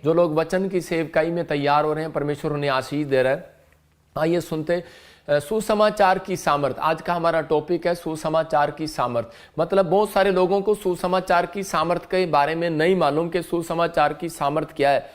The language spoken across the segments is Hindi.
जो लोग वचन की सेवकाई में तैयार हो रहे हैं, परमेश्वर उन्हें आशीष दे रहा है। आइए सुनते सुसमाचार की सामर्थ। आज का हमारा टॉपिक है सुसमाचार की सामर्थ। मतलब बहुत सारे लोगों को सुसमाचार की सामर्थ के बारे में नहीं मालूम कि सुसमाचार की सामर्थ क्या है।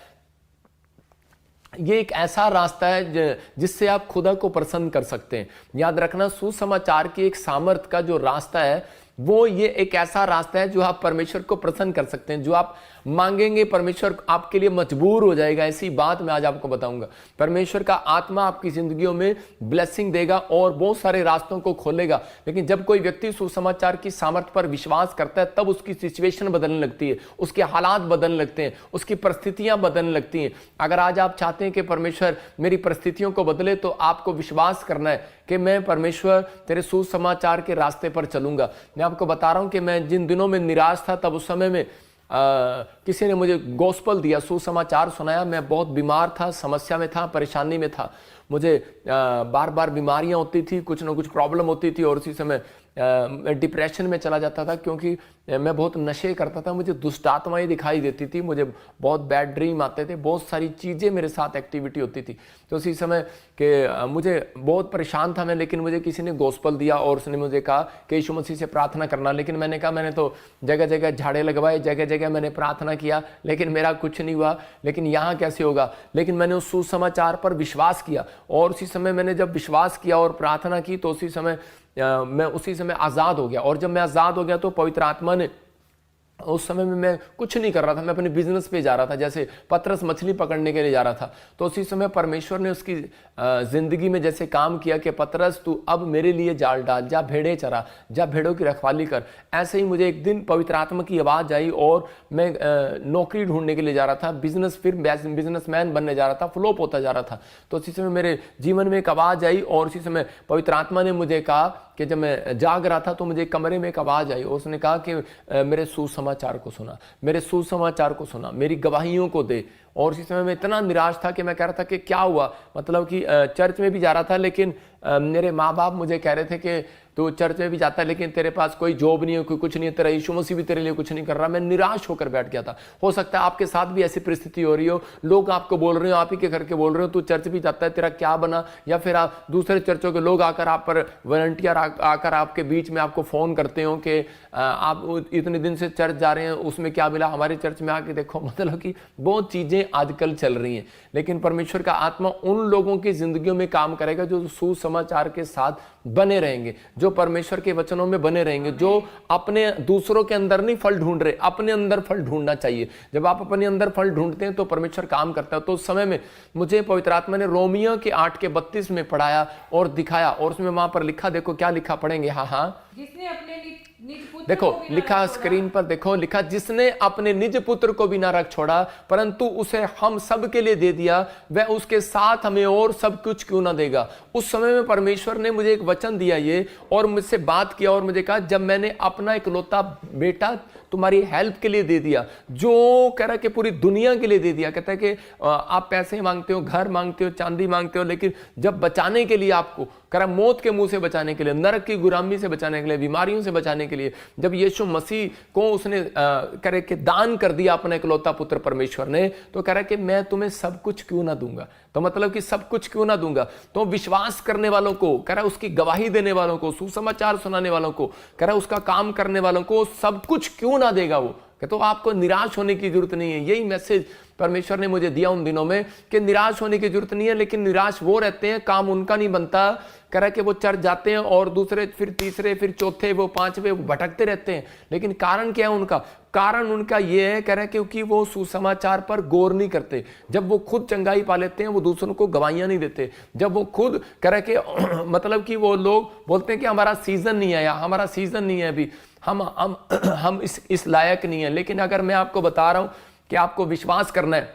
ये एक ऐसा रास्ता है जिससे आप खुदा को प्रसन्न कर सकते हैं। याद रखना, सुसमाचार की एक सामर्थ का जो रास्ता है वो ये एक ऐसा रास्ता है जो आप परमेश्वर को प्रसन्न कर सकते हैं। जो आप मांगेंगे परमेश्वर आपके लिए मजबूर हो जाएगा। ऐसी बात मैं आज आपको बताऊंगा। परमेश्वर का आत्मा आपकी जिंदगियों में ब्लेसिंग देगा और बहुत सारे रास्तों को खोलेगा। लेकिन जब कोई व्यक्ति सुसमाचार की सामर्थ पर विश्वास करता है तब उसकी सिचुएशन बदलने लगती है, उसके हालात बदलने लगते हैं, उसकी परिस्थितियां बदलने लगती हैं। अगर आज आप चाहते हैं कि परमेश्वर मेरी परिस्थितियों को बदले तो आपको विश्वास करना है कि मैं परमेश्वर तेरे सुसमाचार के रास्ते पर चलूंगा। मैं आपको बता रहा हूं कि मैं जिन दिनों में निराश था तब उस समय में किसी ने मुझे गॉस्पल दिया, सुसमाचार सुनाया। मैं बहुत बीमार था, समस्या में था, परेशानी में था। मुझे बार बार बीमारियां होती थी, कुछ ना कुछ प्रॉब्लम होती थी और उसी समय डिप्रेशन में चला जाता था क्योंकि मैं बहुत नशे करता था। मुझे दुष्ट आत्माएं दिखाई देती थी, मुझे बहुत बैड ड्रीम आते थे, बहुत सारी चीज़ें मेरे साथ एक्टिविटी होती थी। तो उसी समय कि मुझे बहुत परेशान था मैं, लेकिन मुझे किसी ने गॉस्पल दिया और उसने मुझे कहा कि यीशु मसीह से प्रार्थना करना। लेकिन मैंने कहा मैंने तो जगह जगह झाड़े लगवाए, जगह जगह मैंने प्रार्थना किया, लेकिन मेरा कुछ नहीं हुआ। लेकिन यहाँ कैसे होगा? लेकिन मैंने उस सुसमाचार पर विश्वास किया और उसी समय मैंने जब विश्वास किया और प्रार्थना की तो मैं उसी समय आज़ाद हो गया। और जब मैं आज़ाद हो गया तो पवित्र आत्मा ने, उस समय में मैं कुछ नहीं कर रहा था, मैं अपने बिजनेस पे जा रहा था, जैसे पतरस मछली पकड़ने के लिए जा रहा था। तो उसी समय परमेश्वर ने उसकी जिंदगी में जैसे काम किया कि पतरस तू अब मेरे लिए जाल डाल, जा भेड़े चरा, जा भेड़ों की रखवाली कर। ऐसे ही मुझे एक दिन पवित्र आत्मा की आवाज़ आई और मैं नौकरी ढूंढने के लिए जा रहा था, बिजनेसमैन बनने जा रहा था, फ्लॉप होता जा रहा था। तो उसी समय मेरे जीवन में एक आवाज़ आई और उसी समय पवित्र आत्मा ने मुझे कहा कि जब मैं जाग रहा था तो मुझे कमरे में एक आवाज़ आई और उसने कहा कि मेरे सुसमाचार को सुना, मेरे सुसमाचार को सुना, मेरी गवाहियों को दे। और इसी समय मैं इतना निराश था कि मैं कह रहा था कि क्या हुआ, मतलब कि चर्च में भी जा रहा था लेकिन मेरे माँ बाप मुझे कह रहे थे कि तो चर्च में भी जाता है लेकिन तेरे पास कोई जॉब नहीं है, कोई कुछ नहीं है, तेरा यीशु मसीह भी तेरे लिए कुछ नहीं कर रहा। मैं निराश होकर बैठ गया था। हो सकता है आपके साथ भी ऐसी परिस्थिति हो रही हो, लोग आपको बोल रहे हो, आप ही के घर के बोल रहे हो तू चर्च भी जाता है, तेरा क्या बना, या फिर आप दूसरे चर्चों के लोग आकर आप पर वॉलंटियर आकर आपके बीच में आपको फ़ोन करते हो कि आप इतने दिन से चर्च जा रहे हैं, उसमें क्या मिला, हमारे चर्च में आके देखो। मतलब कि बहुत चीज़ें आजकल चल रही हैं। लेकिन परमेश्वर का आत्मा उन लोगों की जिंदगियों में काम करेगा जो सुसमाचार के साथ बने रहेंगे, जो परमेश्वर के वचनों में बने रहेंगे, जो अपने दूसरों के अंदर नहीं फल ढूंढ रहे, अपने अंदर फल ढूंढना चाहिए। जब आप अपने अंदर फल ढूंढते हैं तो परमेश्वर काम करता है। तो उस समय में मुझे पवित्र आत्मा ने रोमियो के 8:32 में पढ़ाया और दिखाया और उसमें वहां पर लिखा, देखो क्या लिखा, पढ़ेंगे। हाँ, जिसने अपने निज पुत्र देखो को भी लिखा न रख स्क्रीन पर, देखो लिखा, जिसने अपने निज पुत्र को भी ना रख छोड़ा परंतु उसे हम सब के लिए दे दिया, वह उसके साथ हमें और सब कुछ क्यों ना देगा। उस समय में परमेश्वर ने मुझे एक वचन दिया ये और मुझसे बात किया और मुझे कहा जब मैंने अपना इकलौता बेटा तुम्हारी हेल्प के लिए दे दिया, जो कह रहा है कि पूरी दुनिया के लिए दे दिया। कहता है कि आप पैसे मांगते हो, घर मांगते हो, चांदी मांगते हो, लेकिन जब बचाने के लिए आपको कह रहा मौत के मुंह से बचाने के लिए, नरक की गुलामी से बचाने के लिए, बीमारियों से बचाने के लिए, जब यीशु मसीह को उसने कह रहे कि दान कर दिया अपना इकलौता पुत्र परमेश्वर ने, तो कह रहा है कि मैं तुम्हें सब कुछ क्यों ना दूंगा। तो मतलब कि सब कुछ क्यों ना दूंगा, तो विश्वास करने वालों को, कह रहा उसकी गवाही देने वालों को, सुसमाचार सुनाने वालों को, कह रहा उसका काम करने वालों को सब कुछ क्यों ना देगा वो। तो आपको निराश होने की जरूरत नहीं है। यही मैसेज परमेश्वर ने मुझे दिया उन दिनों में कि निराश होने की जरूरत नहीं है। लेकिन निराश वो रहते हैं, काम उनका नहीं बनता, कह रहा है कि वो चर्च जाते हैं और दूसरे फिर तीसरे फिर चौथे वो पांचवे वो भटकते रहते हैं। लेकिन कारण क्या है उनका? कारण उनका ये है, कह रहा है क्योंकि वो सुसमाचार पर गौर नहीं करते। जब वो खुद चंगाई पा लेते हैं वो दूसरों को गवाहियां नहीं देते। जब वो खुद कह रहा है कि मतलब कि वो लोग बोलते हैं कि हमारा सीजन नहीं आया, हमारा सीजन नहीं है अभी, हम इस लायक नहीं है। लेकिन अगर मैं आपको बता रहा हूं कि आपको विश्वास करना है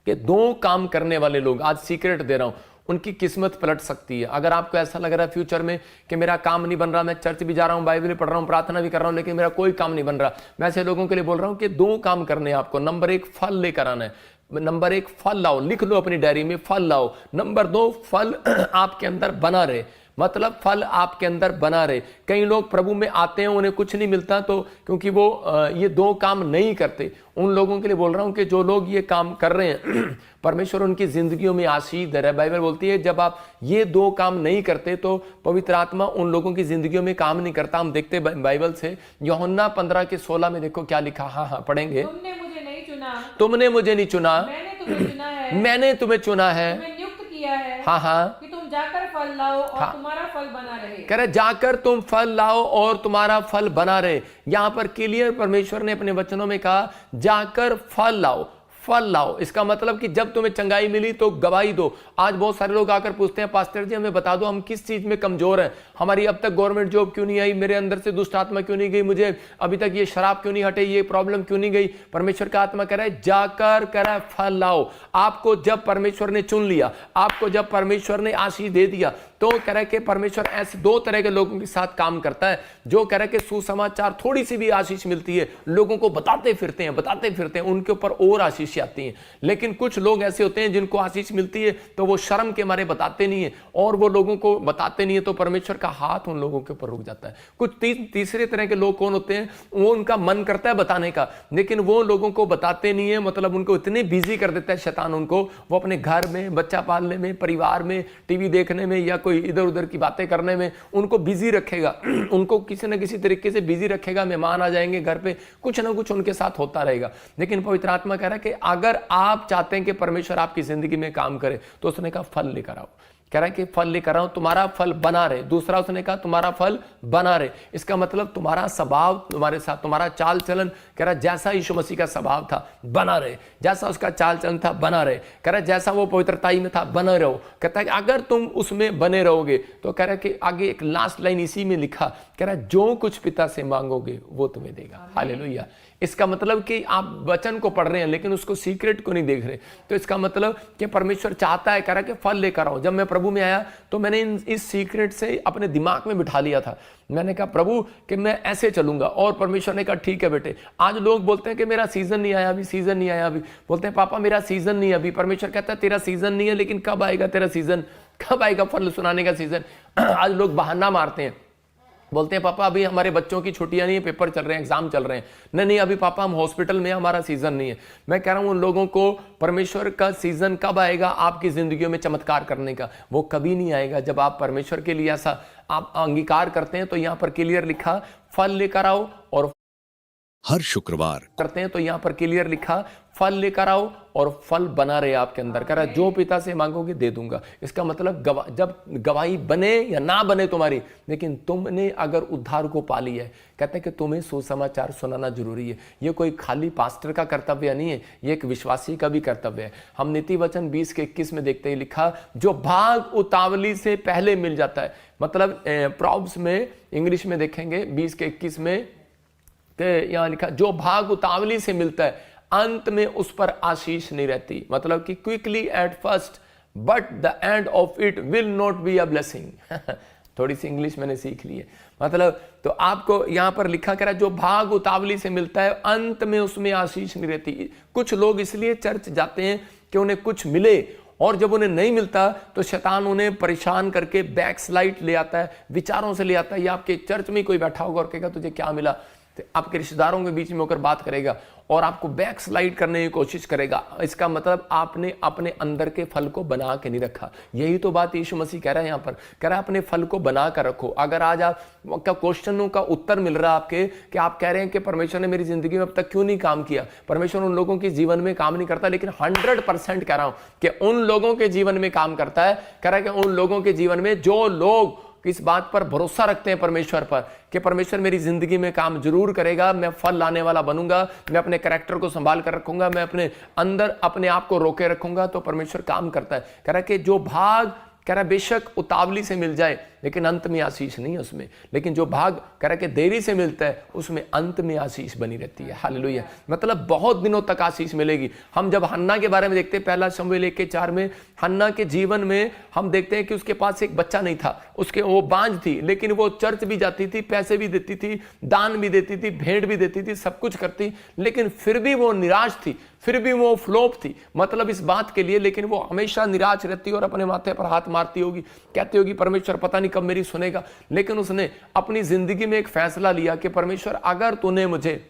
कि 2 काम करने वाले लोग, आज सीक्रेट दे रहा हूं, उनकी किस्मत पलट सकती है। अगर आपको ऐसा लग रहा है फ्यूचर में कि मेरा काम नहीं बन रहा, मैं चर्च भी जा रहा हूं, बाइबल भी पढ़ रहा हूं, प्रार्थना भी कर रहा हूं, लेकिन मेरा कोई काम नहीं बन रहा, मैं ऐसे लोगों के लिए बोल रहा हूं कि 2 काम करने हैं आपको। नंबर 1 फल लेकर आना है। नंबर 1 फल लाओ, लिख लो अपनी डायरी में, फल लाओ। नंबर 2 फल आपके अंदर बना रहे। मतलब फल आपके अंदर बना रहे। कई लोग प्रभु में आते हैं, उन्हें कुछ नहीं मिलता, तो क्योंकि वो ये दो काम नहीं करते। उन लोगों के लिए बोल रहा हूं कि जो लोग ये काम कर रहे हैं परमेश्वर उनकी जिंदगियों में आशीष दे रहा है। बाइबल बोलती है जब आप ये दो काम नहीं करते तो पवित्र आत्मा उन लोगों की जिंदगियों में काम नहीं करता। हम देखते बाइबल से यूहन्ना 15:16 में देखो क्या लिखा। हाँ पढ़ेंगे। तुमने मुझे नहीं चुना, तुमने मुझे नहीं चुना, मैंने तुम्हें चुना है, मैंने तुम्हें चुना है, तुम्हें नियुक्त किया है हाँ कि तुम जाकर फल लाओ और तुम्हारा फल बना रहे। कह रहे जाकर तुम फल लाओ और तुम्हारा फल बना रहे। यहां पर क्लियर परमेश्वर ने अपने वचनों में कहा जाकर फल लाओ, फल लाओ। इसका मतलब कि जब तुम्हें चंगाई मिली तो गवाही दो। आज बहुत सारे लोग आकर पूछते हैं पास्टर जी हमें बता दो हम किस चीज में कमजोर हैं, हमारी अब तक गवर्नमेंट जॉब क्यों नहीं आई, मेरे अंदर से दुष्ट आत्मा क्यों नहीं गई, मुझे अभी तक ये शराब क्यों नहीं हटे, ये प्रॉब्लम क्यों नहीं गई। परमेश्वर का आत्मा कह रहा है जाकर कह रहा है फल लाओ। आपको जब परमेश्वर ने चुन लिया, आपको जब परमेश्वर ने आशीष दे दिया, तो कह रहा है कि परमेश्वर ऐसे दो तरह के लोगों के साथ काम करता है। जो कह रहा है कि सुसमाचार थोड़ी सी भी आशीष मिलती है लोगों को बताते फिरते हैं, उनके ऊपर और आशीष आती है। लेकिन कुछ लोग ऐसे होते हैं जिनको आशीष मिलती है तो वो शर्म के मारे बताते नहीं है, और वो लोगों को बताते नहीं है तो परमेश्वर का हाथ उन लोगों के ऊपर रुक जाता है। कुछ तीसरे तरह के लोग कौन होते हैं, वो उनका मन करता है बताने का लेकिन वो लोगों को बताते नहीं है। मतलब उनको इतने बिजी कर देता है शैतान उनको, वो अपने घर में, बच्चा पालने में, परिवार में, टीवी देखने में या कोई इधर उधर की बातें करने में उनको बिजी रखेगा। उनको किसी न किसी तरीके से बिजी रखेगा। मेहमान आ जाएंगे घर पे, कुछ ना कुछ उनके साथ होता रहेगा। लेकिन पवित्र आत्मा कह रहा है कि अगर आप चाहते हैं कि परमेश्वर आपकी जिंदगी में काम करे तो उसने कहा फल लेकर आओ। कह रहा है कि फल लेकर आओ, तुम्हारा फल बना रहे। दूसरा उसने कहा तुम्हारा फल बना रहे। इसका मतलब तुम्हारा स्वभाव तुम्हारे साथ, तुम्हारा चाल चलन, कह रहा जैसा यीशु मसीह का स्वभाव था बना रहे, जैसा उसका चाल चलन था बना रहे। कह रहा जैसा वो पवित्रताई में था बना रहो। कहता है कि अगर तुम उसमें बने रहोगे तो कह रहा है कि आगे एक लास्ट लाइन इसी में लिखा, कह रहा जो कुछ पिता से मांगोगे वो तुम्हें देगा। हालेलुया। इसका मतलब कि आप वचन को पढ़ रहे हैं लेकिन उसको सीक्रेट को नहीं देख रहे, तो इसका मतलब कि परमेश्वर चाहता है, कह रहा है कि फल लेकर आओ। जब मैं प्रभु में आया तो मैंने इस सीक्रेट से अपने दिमाग में बिठा लिया था। मैंने कहा प्रभु कि मैं ऐसे चलूंगा, और परमेश्वर ने कहा ठीक है बेटे। आज लोग बोलते हैं कि मेरा सीजन नहीं आया, अभी सीजन नहीं आया, अभी बोलते हैं पापा मेरा सीजन नहीं है अभी। परमेश्वर कहता है तेरा सीजन नहीं है, लेकिन कब आएगा तेरा सीजन, कब आएगा फल सुनाने का सीजन। आज लोग बहाना मारते हैं, बोलते हैं पापा अभी हमारे बच्चों की छुट्टियां नहीं है, पेपर चल रहे हैं, एग्जाम चल रहे हैं, नहीं अभी पापा हम हॉस्पिटल में, हमारा सीजन नहीं है। मैं कह रहा हूं उन लोगों को परमेश्वर का सीजन कब आएगा आपकी जिंदगियों में चमत्कार करने का, वो कभी नहीं आएगा जब आप परमेश्वर के लिए ऐसा आप अंगीकार करते हैं। तो यहां पर क्लियर लिखा फल लेकर आओ, और हर शुक्रवार करते हैं तो यहां पर क्लियर लिखा फल लेकर आओ और फल बना रहे आपके अंदर। कह रहा जो पिता से मांगोगे दे दूंगा। इसका मतलब जब गवाही बने या ना बने तुम्हारी, लेकिन तुमने अगर उद्धार को पा लिया है, कहते हैं कि तुम्हें सुसमाचार सुनाना जरूरी है। ये कोई खाली पास्टर का कर्तव्य नहीं है, ये एक विश्वासी का भी कर्तव्य है। हम नीति वचन 20:21 में देखते ही लिखा जो भाग उतावली से पहले मिल जाता है। मतलब प्रॉब्स में इंग्लिश में देखेंगे 20:21 में यहां लिखा जो भाग उतावली से मिलता है अंत में उस पर आशीष नहीं रहती। मतलब कि quickly at first but the end of it will not be a blessing. थोड़ी सी इंग्लिश मैंने सीख ली है। मतलब तो आपको यहां पर लिखा कह रहा है जो भाग उतावली से मिलता है अंत में उसमें आशीष नहीं रहती। कुछ लोग इसलिए चर्च जाते हैं कि उन्हें कुछ मिले, और जब उन्हें नहीं मिलता तो शैतान उन्हें परेशान करके बैकस्लाइड ले आता है, विचारों से ले आता है। या आपके चर्च में कोई बैठा होगा और कहेगा तुझे क्या मिला, तो आपके रिश्तेदारों के बीच में होकर बात करेगा और आपको बैक स्लाइड करने की कोशिश करेगा। इसका मतलब आपने अपने अंदर के फल को बना के नहीं रखा। यही तो बात यीशु मसीह कह रहा है यहाँ पर, कह रहा है अपने फल को बना कर रखो। अगर आज आपका क्वेश्चनों का उत्तर मिल रहा है आपके कि आप कह रहे हैं कि परमेश्वर ने मेरी जिंदगी में अब तक क्यों नहीं काम किया, परमेश्वर उन लोगों के जीवन में काम नहीं करता, लेकिन 100% कह रहा हूं कि उन लोगों के जीवन में काम करता है। कह रहा है कि उन लोगों के जीवन में जो लोग इस बात पर भरोसा रखते हैं परमेश्वर पर कि परमेश्वर मेरी जिंदगी में काम जरूर करेगा, मैं फल लाने वाला बनूंगा, मैं अपने कैरेक्टर को संभाल कर रखूंगा, मैं अपने अंदर अपने आप को रोके रखूंगा, तो परमेश्वर काम करता है। कह रहा है कि जो भाग कह रहा है बेशक उतावली से मिल जाए लेकिन अंत में आशीष नहीं है उसमें, लेकिन जो भाग कह रहा है कि देरी से मिलता है उसमें अंत में आशीष बनी रहती है। हालेलुया। मतलब बहुत दिनों तक आशीष मिलेगी। हम जब हन्ना के बारे में देखते हैं, पहला शमूएल 1:4 में, हन्ना के जीवन में हम देखते हैं कि उसके पास एक बच्चा नहीं था, उसके वो बांझ थी, लेकिन वो चर्च भी जाती थी, पैसे भी देती थी, दान भी देती थी, भेंट भी देती थी, सब कुछ करती, लेकिन फिर भी वो निराश थी, फिर भी वो फ्लॉप थी। मतलब इस बात के लिए, लेकिन वो हमेशा निराश रहती और अपने माथे पर हाथ मारती होगी, कहती होगी परमेश्वर पता नहीं कब मेरी सुनेगा। लेकिन उसने अपनी जिंदगी में एक फैसला लिया कि परमेश्वर अगर तूने मुझे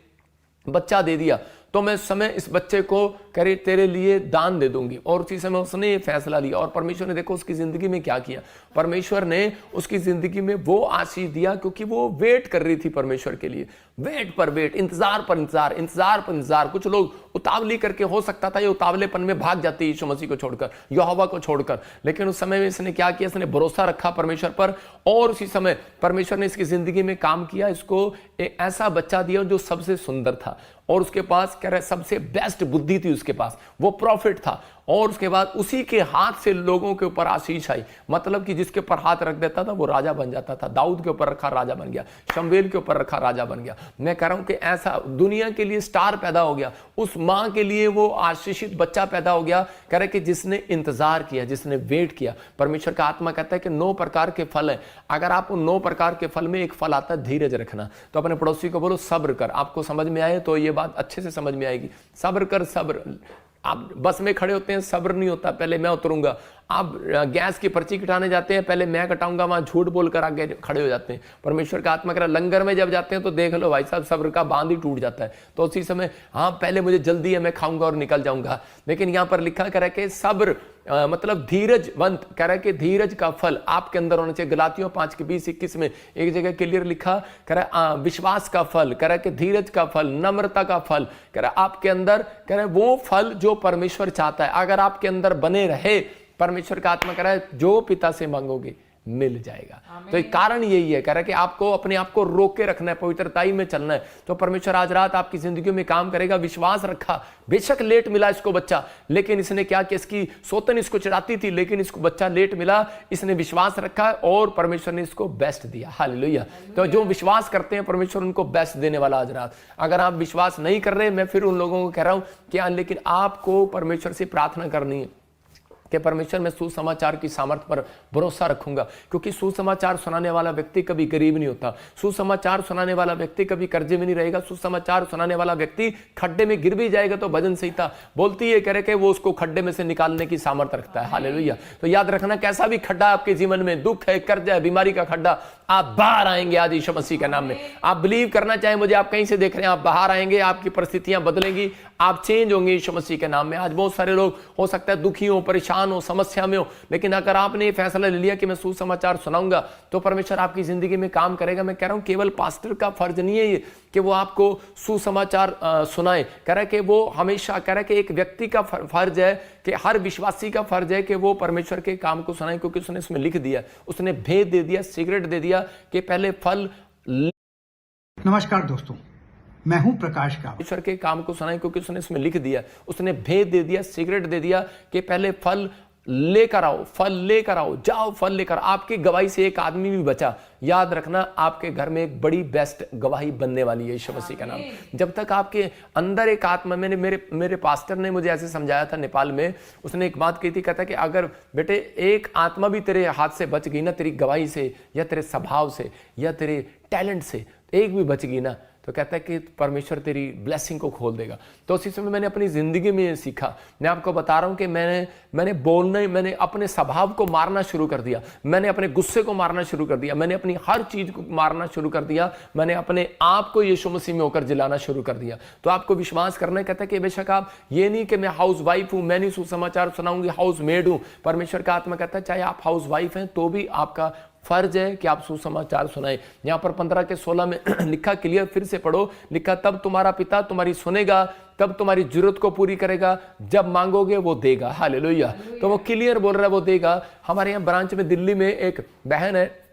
बच्चा दे दिया तो मैं समय इस बच्चे को करे तेरे लिए दान दे दूंगी। और उसी समय उसने ये फैसला लिया और परमेश्वर ने देखो उसकी जिंदगी में क्या किया। परमेश्वर ने उसकी जिंदगी में वो आशीष दिया क्योंकि वो वेट कर रही थी परमेश्वर के लिए, वेट पर वेट, इंतजार पर इंतजार, इंतजार पर इंतजार। कुछ लोग उतावली करके, हो सकता था ये उतावलेपन में भाग जाते यीशु मसीह को छोड़कर, यहोवा को छोड़कर, लेकिन उस समय में इसने क्या किया, इसने भरोसा रखा परमेश्वर पर और उसी समय परमेश्वर ने इसकी जिंदगी में काम किया। इसको एक ऐसा बच्चा दिया जो सबसे सुंदर था और उसके पास कह रहे सबसे बेस्ट बुद्धि थी उसके पास, वो प्रॉफिट था। और उसके बाद उसी के हाथ से लोगों के ऊपर आशीष आई, मतलब कि जिसके ऊपर हाथ रख देता था वो राजा बन जाता था। दाऊद के ऊपर रखा राजा बन गया, शमूएल के ऊपर रखा राजा बन गया। मैं कह रहा हूं कि ऐसा दुनिया के लिए स्टार पैदा हो गया, उस मां के लिए वो आशीषित बच्चा पैदा हो गया, कह रहे कि जिसने इंतजार किया, जिसने वेट किया। परमेश्वर का आत्मा कहता है कि 9 प्रकार के फल है, अगर आप उन 9 प्रकार के फल में एक फल आता है धीरज रखना। तो अपने पड़ोसी को बोलो सब्र कर। आपको समझ में आए तो ये बात अच्छे से समझ में आएगी। सब्र कर, सब्र। आप बस में खड़े होते हैं, सब्र नहीं होता, पहले मैं उतरूंगा। आप गैस की पर्ची कटाने जाते हैं, पहले मैं कटाऊंगा, वहां झूठ बोलकर आगे खड़े हो जाते हैं। परमेश्वर का आत्मा कह रहा लंगर में जब जाते हैं तो देख लो भाई साहब सब्र का बांध ही टूट जाता है। तो उसी समय हाँ पहले मुझे जल्दी है, मैं खाऊंगा और निकल जाऊंगा। लेकिन यहाँ पर लिखा कह रहा है कि सब्र मतलब धीरजवंत, कह रहा है कि धीरज का फल आपके अंदर होना चाहिए। गलातियों 5:20-21 में एक जगह क्लियर लिखा, कह रहा है विश्वास का फल, कह रहा है कि धीरज का फल, नम्रता का फल, कह रहा है आपके अंदर, कह रहा है वो फल जो परमेश्वर चाहता है अगर आपके अंदर बने रहे। परमेश्वर का आत्मा कह रहा है जो पिता से मांगोगे मिल जाएगा। तो एक कारण यही है, कह रहा है कि आपको अपने आप को रोक के रखना है, पवित्रताई में चलना है। तो परमेश्वर आज रात आपकी जिंदगी में काम करेगा। विश्वास रखा, बेशक लेट मिला इसको बच्चा, लेकिन इसने क्या कि इसकी सोतन इसको चढ़ाती थी, लेकिन इसको बच्चा लेट मिला, इसने विश्वास रखा और परमेश्वर ने इसको बेस्ट दिया। हालेलुया। तो जो विश्वास करते हैं परमेश्वर उनको बेस्ट देने वाला आज रात। अगर आप विश्वास नहीं कर रहे, मैं फिर उन लोगों को कह रहा हूं कि लेकिन आपको परमेश्वर से प्रार्थना करनी है कि परमेश्वर मैं सुसमाचार की सामर्थ्य पर भरोसा रखूंगा, क्योंकि सुसमाचार सुनाने वाला व्यक्ति कभी गरीब नहीं होता। सुसमाचार सुनाने वाला व्यक्ति कभी कर्जे में नहीं रहेगा। सुसमाचार सुनाने वाला व्यक्ति खड्डे में गिर भी जाएगा तो भजन संहिता बोलती है, कह रहे कि वो उसको खड्डे में से निकालने की सामर्थ्य रखता है। हालेलुया। तो याद रखना, कैसा भी खड्डा आपके जीवन में, दुख है, कर्ज है, बीमारी का खड्डा, आप बाहर आएंगे आज यीशु मसीह के नाम में। आप बिलीव करना चाहे मुझे, आप कहीं से देख रहे हैं, आप बाहर आएंगे, आपकी परिस्थितियां बदलेंगी, आप चेंज होंगे यीशु मसीह के नाम में। आज बहुत सारे लोग हो सकता है दुखी हो, परेशान हो, समस्या में हो, लेकिन अगर आपने ये फैसला ले लिया कि मैं सुसमाचार सुनाऊंगा तो परमेश्वर आपकी जिंदगी में काम करेगा। मैं कह रहा हूं केवल पास्टर का फर्ज नहीं है ये कि वो आपको सुसमाचार सुनाए, कह रहा है कि वो हमेशा, कह रहा है कि एक व्यक्ति का फर्ज है, कि हर विश्वासी का फर्ज है कि वो परमेश्वर के काम को सुनाए, क्योंकि उसने इसमें लिख दिया, उसने भेद दे दिया, सीक्रेट दे दिया कि पहले फल। नमस्कार दोस्तों, मैं हूं प्रकाश का। परमेश्वर के काम को सुनाए क्योंकि उसने इसमें लिख दिया, उसने भेद दे दिया, सीक्रेट दे दिया कि पहले फल लेकर आओ, फल लेकर आओ, जाओ फल लेकर। आपकी गवाही से एक आदमी भी बचा। याद रखना, आपके घर में एक बड़ी बेस्ट गवाही बनने वाली है यीशु मसीह का नाम। जब तक आपके अंदर एक आत्मा, मेरे पास्टर ने मुझे ऐसे समझाया था नेपाल में, उसने एक बात कही थी, कहता कि अगर बेटे एक आत्मा भी तेरे हाथ से बच गई ना, तेरी गवाही से या तेरे स्वभाव से या तेरे टैलेंट से एक भी बच गई ना, तो कहता है कि परमेश्वर तेरी ब्लेसिंग को खोल देगा। तो उसी समय मैंने अपनी जिंदगी में सीखा। मैं आपको बता रहा हूं कि मैंने अपने स्वभाव को मारना शुरू कर दिया, मैंने अपने गुस्से को मारना शुरू कर दिया, मैंने अपनी हर चीज को मारना शुरू कर दिया, मैंने अपने आप को यीशु मसीह में होकर जिलाना शुरू कर दिया। तो आपको विश्वास करना है, कहता है कि बेशक आप ये नहीं कि मैं हाउस वाइफ हूं, मैं नहीं सुसमाचार सुनाऊंगी, हाउस मेड हूं। परमेश्वर का आत्मा कहता है चाहे आप हाउस वाइफ हैं तो भी आपका फर्ज है कि आप सुसमाचार सुनाएं। यहां पर 15:16 में लिखा, क्लियर फिर से पढ़ो, लिखा तब तुम्हारा पिता तुम्हारी सुनेगा, तब तुम्हारी जरूरत को पूरी करेगा, जब मांगोगे वो देगा। हालेलुया। तो वो क्लियर बोल रहा है, वो देगा। हमारे यहाँ ब्रांच में दिल्ली में एक बहन है,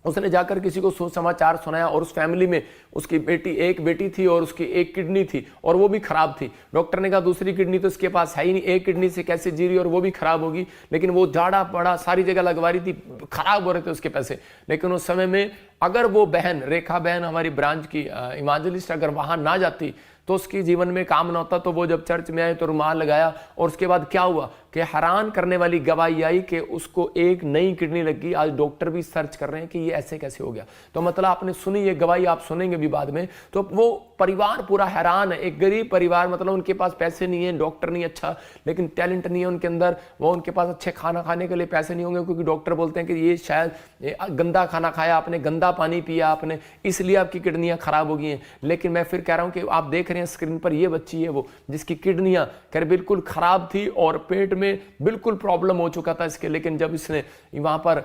उसने जाकर किसी को सुसमाचार सुनाया और उस फैमिली में उसकी एक बेटी थी और उसकी एक किडनी थी और वो भी खराब थी। डॉक्टर ने कहा दूसरी किडनी तो इसके पास है ही नहीं, एक किडनी से कैसे जी रही और वो भी खराब होगी। लेकिन वो झाड़ा पड़ा सारी जगह लगवा रही थी, खराब हो रहे थे उसके पैसे। लेकिन उस समय में अगर वो बहन, रेखा बहन हमारी ब्रांच की इवांजलिस्ट, अगर वहां ना जाती तो उसकी जीवन में काम ना होता। तो वो जब चर्च में आए तो रुमाल लगाया और उसके बाद क्या हुआ, कि हैरान करने वाली गवाही आई कि उसको एक नई किडनी लगी। आज डॉक्टर भी सर्च कर रहे हैं कि ये ऐसे कैसे हो गया। तो मतलब आपने सुनी ये गवाही, आप सुनेंगे भी बाद में। तो वो परिवार पूरा हैरान है, एक गरीब परिवार, मतलब उनके पास पैसे नहीं है, डॉक्टर नहीं अच्छा, लेकिन टैलेंट नहीं है उनके अंदर, वो उनके पास अच्छे खाना खाने के लिए पैसे नहीं होंगे, क्योंकि डॉक्टर बोलते हैं कि ये शायद गंदा खाना खाया आपने, गंदा पानी पिया आपने, इसलिए आपकी किडनियां खराब हो गई हैं। लेकिन मैं फिर कह रहा हूं कि आप देख रहे हैं स्क्रीन पर, ये बच्ची है वो जिसकी किडनियां बिल्कुल खराब थी और पेट में बिल्कुल प्रॉब्लम हो चुका था इसके, लेकिन जब इसने वहां पर